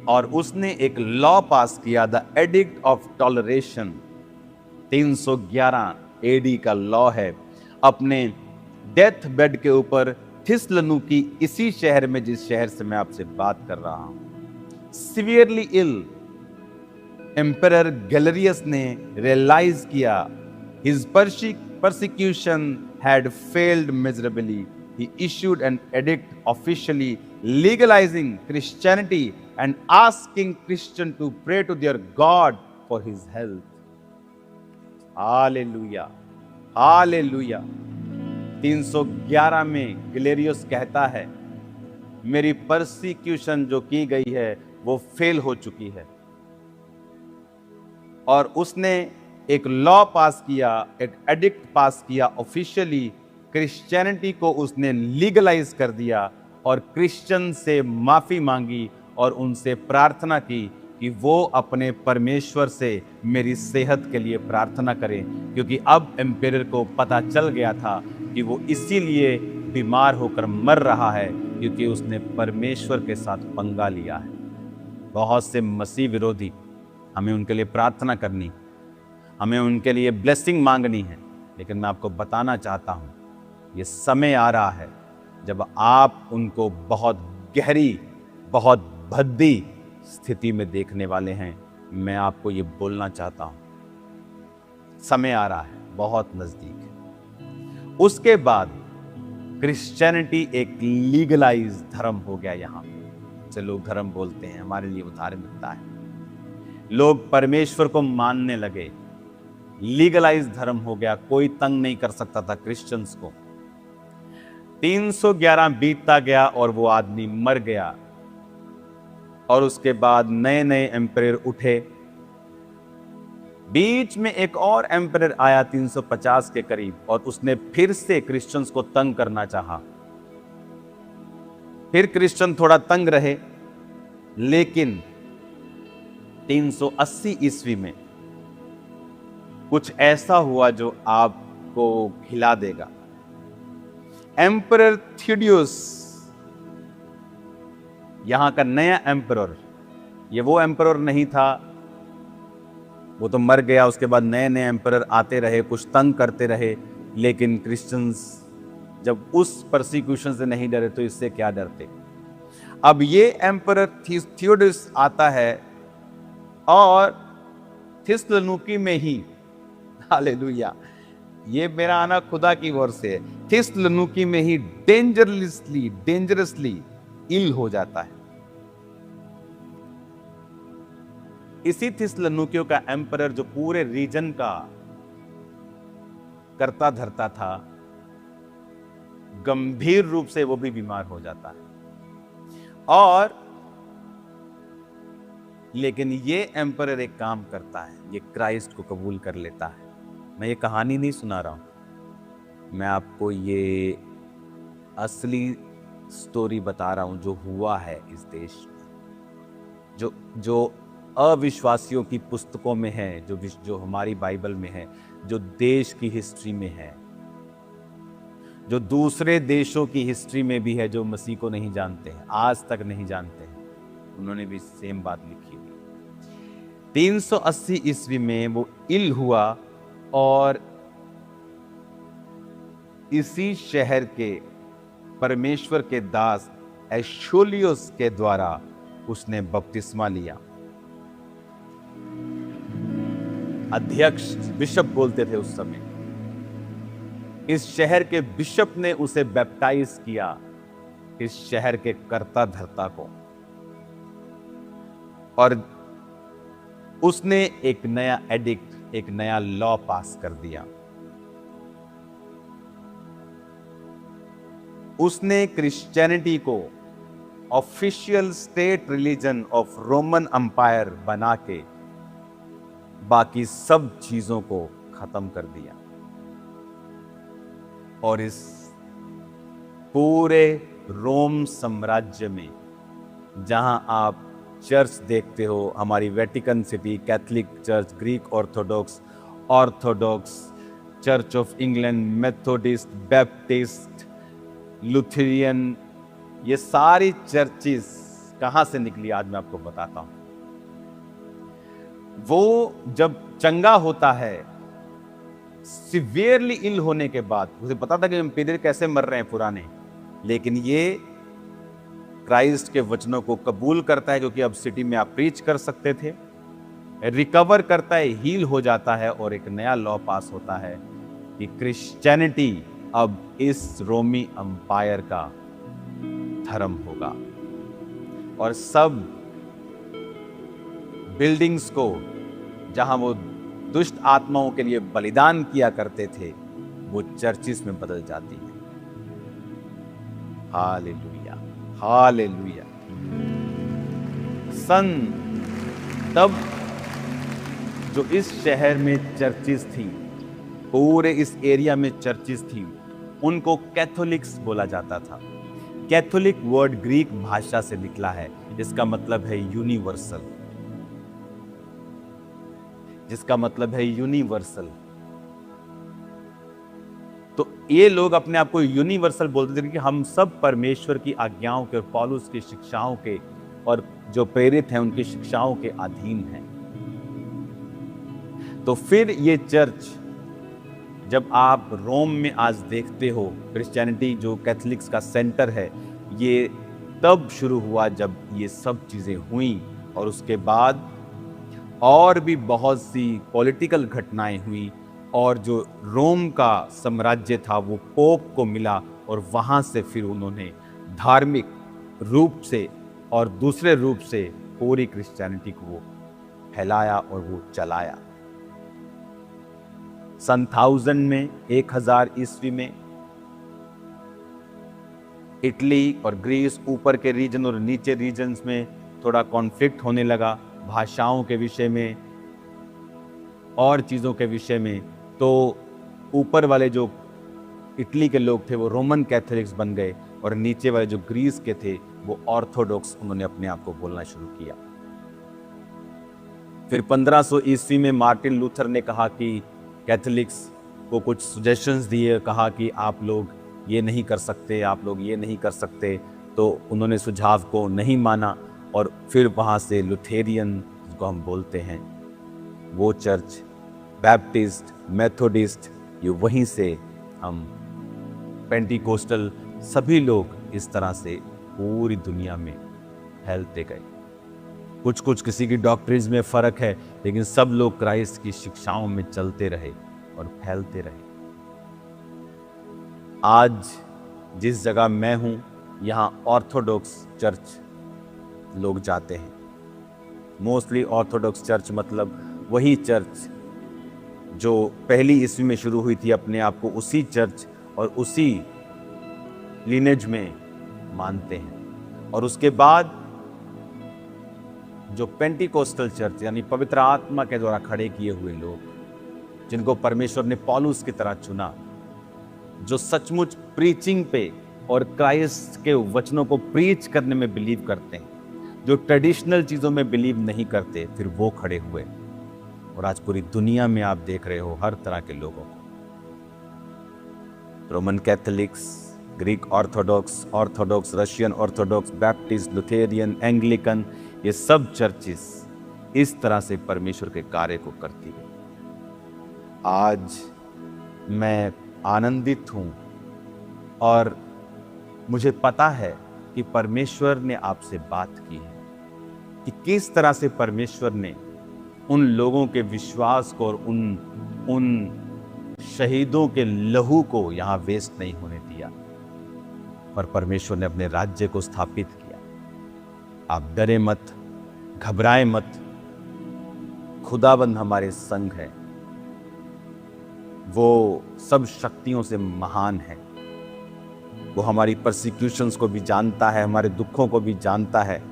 और उसने एक लॉ पास किया, the edict of toleration. 311 AD का लॉ है। अपने डेथ बेड के ऊपर थिस्सलुनीकि, इसी शहर में जिस शहर से मैं आपसे बात कर रहा हूं, सीवियरली इल एम्परर गैलरियस ने रियलाइज किया his persecution had failed miserably. He issued an edict officially legalizing Christianity and asking Christians to pray to their God for his health. Hallelujah, Hallelujah. 311 में गैलेरियस कहता है, मेरी परसिक्यूशन जो की गई है वो फेल हो चुकी है, और उसने एक लॉ पास किया, एक एडिक्ट पास किया ऑफिशियली, क्रिश्चियनिटी को उसने लीगलाइज कर दिया, और क्रिश्चियन से माफी मांगी और उनसे प्रार्थना की कि वो अपने परमेश्वर से मेरी सेहत के लिए प्रार्थना करें, क्योंकि अब एम्परर को पता चल गया था कि वो इसीलिए बीमार होकर मर रहा है क्योंकि उसने परमेश्वर के साथ पंगा लिया है। बहुत से मसीह विरोधी, हमें उनके लिए प्रार्थना करनी, हमें उनके लिए ब्लेसिंग मांगनी है, लेकिन मैं आपको बताना चाहता हूं, ये समय आ रहा है जब आप उनको बहुत गहरी, बहुत भद्दी स्थिति में देखने वाले हैं। मैं आपको ये बोलना चाहता हूं, समय आ रहा है, बहुत नजदीक है। उसके बाद क्रिश्चियनिटी एक लीगलाइज धर्म हो गया। यहां से लोग धर्म बोलते हैं, हमारे लिए वो धार्मिकता है। लोग परमेश्वर को मानने लगे, लीगलाइज धर्म हो गया, कोई तंग नहीं कर सकता था क्रिश्चियंस को। 311 बीतता गया और वो आदमी मर गया, और उसके बाद नए नए एम्परर उठे। बीच में एक और एम्परर आया 350 के करीब, और उसने फिर से क्रिश्चियंस को तंग करना चाहा। फिर क्रिश्चियन थोड़ा तंग रहे, लेकिन 380 ईस्वी में कुछ ऐसा हुआ जो आपको खिला देगा। एम्परर थियोडियस, यहां का नया एम्परर, ये वो एम्परर नहीं था, वो तो मर गया। उसके बाद नए नए एम्परर आते रहे, कुछ तंग करते रहे, लेकिन क्रिश्चियंस जब उस परसिक्यूशन से नहीं डरे तो इससे क्या डरते। अब ये एम्परर थियोडियस आता है, और थिस्सलुनीकि में ही, हालेलुया, ये मेरा आना खुदा की ओर से है, थिस्सलुनीकि में ही डेंजरसली इल हो जाता है। इसी थिस्सलुनीकियों का एम्परर जो पूरे रीजन का करता धरता था, गंभीर रूप से वो भी बीमार हो जाता है। और लेकिन ये एम्परर एक काम करता है, ये क्राइस्ट को कबूल कर लेता है। मैं ये कहानी नहीं सुना रहा हूं, मैं आपको ये असली स्टोरी बता रहा हूं जो हुआ है इस देश में, जो जो अविश्वासियों की पुस्तकों में है, जो हमारी बाइबल में है, जो देश की हिस्ट्री में है, जो दूसरे देशों की हिस्ट्री में भी है, जो मसीह को नहीं जानते हैं, आज तक नहीं जानते हैं, उन्होंने भी सेम बात लिखी हुई। 380 ईस्वी में वो इल हुआ और इसी शहर के परमेश्वर के दास एशोलियोस के द्वारा उसने बपतिस्मा लिया। अध्यक्ष बिशप बोलते थे उस समय। इस शहर के बिशप ने उसे बैप्टाइज किया, इस शहर के कर्ता धर्ता को, और उसने एक नया एडिक्ट, एक नया लॉ पास कर दिया। उसने क्रिश्चियनिटी को official state religion of Roman umpire बना के बाकी सब चीजों को खत्म कर दिया, और इस पूरे रोम साम्राज्य में जहां आप चर्च देखते हो, हमारी Vatican City, Catholic church, Greek Orthodox, Orthodox, church of England, Methodist, Baptist, Lutheran, ये सारी चर्चेस कहां से निकली आज मैं आपको बताता हूं। वो जब चंगा होता है, सिवियरली इल होने के बाद, उसे पता था कि एम्पियर कैसे मर रहे हैं पुराने, लेकिन ये क्राइस्ट के वचनों को कबूल करता है, क्योंकि अब सिटी में आप प्रीच कर सकते थे, रिकवर करता है, हील हो जाता है, और एक नया लॉ पास होता है कि क्रिश्चियनिटी अब इस रोमी अंपायर का धर्म होगा, और सब बिल्डिंग्स को जहां वो दुष्ट आत्माओं के लिए बलिदान किया करते थे, वो चर्चिस में बदल जाती है। Hallelujah, hallelujah. तब जो इस शहर में चर्चिस थी, पूरे इस एरिया में चर्चिस थी, उनको कैथोलिक्स बोला जाता था। कैथोलिक वर्ड ग्रीक भाषा से निकला है, जिसका मतलब है यूनिवर्सल, जिसका मतलब है यूनिवर्सल। तो ये लोग अपने आप को यूनिवर्सल बोलते थे कि हम सब परमेश्वर की आज्ञाओं के और पौलुस की शिक्षाओं के और जो प्रेरित हैं उनकी शिक्षाओं के अधीन हैं। तो फिर ये चर्च जब आप रोम में आज देखते हो, क्रिश्चियनिटी जो कैथोलिक्स का सेंटर है, ये तब शुरू हुआ जब ये सब चीजें हुई, और उसके बाद और भी बहुत सी पॉलिटिकल घटनाएं हुई, और जो रोम का साम्राज्य था वो पोप को मिला, और वहां से फिर उन्होंने धार्मिक रूप से और दूसरे रूप से पूरी क्रिश्चियनिटी को वो फैलाया और वो चलाया। सन 1000 में, 1000 ईस्वी में, इटली और ग्रीस, ऊपर के रीजन और नीचे रीजन्स में थोड़ा कॉन्फ्लिक्ट होने लगा, भाषाओं के विषय में और चीज़ों के विषय में। तो ऊपर वाले जो इटली के लोग थे वो रोमन कैथोलिक्स बन गए, और नीचे वाले जो ग्रीस के थे वो ऑर्थोडॉक्स, उन्होंने अपने आप को बोलना शुरू किया। फिर 1500 ईस्वी में मार्टिन लूथर ने कहा कि कैथोलिक्स को कुछ सजेशंस दिए, कहा कि आप लोग ये नहीं कर सकते, आप लोग ये नहीं कर सकते, तो उन्होंने सुझाव को नहीं माना, और फिर वहाँ से लुथेरियन को हम बोलते हैं, वो चर्च, बैप्टिस्ट, मेथोडिस्ट, ये वहीं से हम पेंटिकोस्टल, सभी लोग इस तरह से पूरी दुनिया में फैलते गए। कुछ कुछ किसी की डॉक्ट्रिन्स में फर्क है, लेकिन सब लोग क्राइस्ट की शिक्षाओं में चलते रहे और फैलते रहे। आज जिस जगह मैं हूं, यहां ऑर्थोडॉक्स चर्च लोग जाते हैं। मोस्टली ऑर्थोडॉक्स चर्च मतलब वही चर्च जो पहली ईस्वी में शुरू हुई थी, अपने आप को उसी चर्च और उसी लिनेज में मानते हैं। और उसके बाद जो पेंटिकोस्टल चर्च यानी पवित्र आत्मा के द्वारा खड़े किए हुए लोग, जिनको परमेश्वर ने पौलुस की तरह चुना, जो सचमुच प्रीचिंग पे और क्राइस्ट के वचनों को प्रीच करने में बिलीव करते हैं, जो ट्रेडिशनल चीज़ों में बिलीव नहीं करते, फिर वो खड़े हुए। और आज पूरी दुनिया में आप देख रहे हो हर तरह के लोगों को, Roman Catholics, Greek Orthodox, Russian Orthodox, Baptist, Lutheran, Anglican, ये सब चर्चेस इस तरह से परमेश्वर के कार्य को करती है। आज मैं आनंदित हूँ और मुझे पता है कि परमेश्वर ने आपसे बात की है कि किस तरह से परमेश्वर ने उन लोगों के विश्वास को और उन शहीदों के लहू को यहाँ वेस्ट नहीं होने दिया, पर परमेश्वर ने अपने राज्य को स्थापित किया। आप डरे मत, घबराए मत, खुदाबंद हमारे संग है, वो सब शक्तियों से महान है। वो हमारी परसिक्यूशंस को भी जानता है, हमारे दुखों को भी जानता है,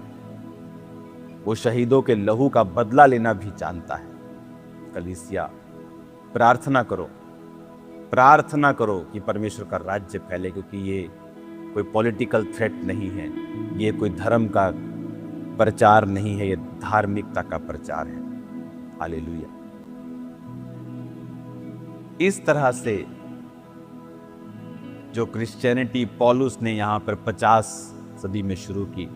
वो शहीदों के लहू का बदला लेना भी जानता है। कलीसिया, प्रार्थना करो कि परमेश्वर का राज्य फैले, क्योंकि ये कोई पॉलिटिकल थ्रेट नहीं है, ये कोई धर्म का प्रचार नहीं है, ये धार्मिकता का प्रचार है। हालेलुया। इस तरह से जो क्रिश्चियनिटी पौलुस ने यहाँ पर 50 सदी में शुरू की,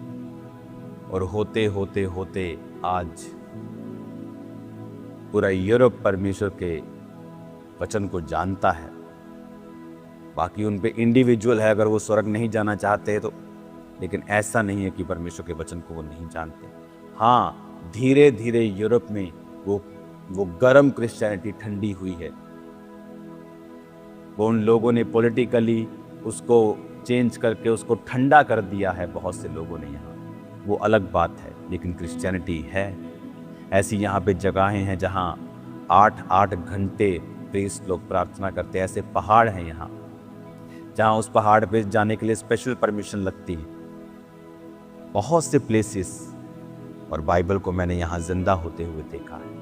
और होते होते होते आज पूरा यूरोप परमेश्वर के वचन को जानता है। बाकी उन पे इंडिविजुअल है, अगर वो स्वर्ग नहीं जाना चाहते तो, लेकिन ऐसा नहीं है कि परमेश्वर के वचन को वो नहीं जानते। हाँ, धीरे धीरे यूरोप में वो गर्म क्रिश्चियनिटी ठंडी हुई है। वो उन लोगों ने पॉलिटिकली उसको चेंज करके उसको ठंडा कर दिया है, बहुत से लोगों ने यहाँ, वो अलग बात है, लेकिन क्रिश्चियनिटी है। ऐसी यहाँ पे जगहें हैं जहाँ 8-8 घंटे प्रीस्ट लोग प्रार्थना करते हैं। ऐसे पहाड़ हैं यहाँ जहाँ उस पहाड़ पे जाने के लिए स्पेशल परमिशन लगती है। बहुत से प्लेसेस, और बाइबल को मैंने यहाँ जिंदा होते हुए देखा है।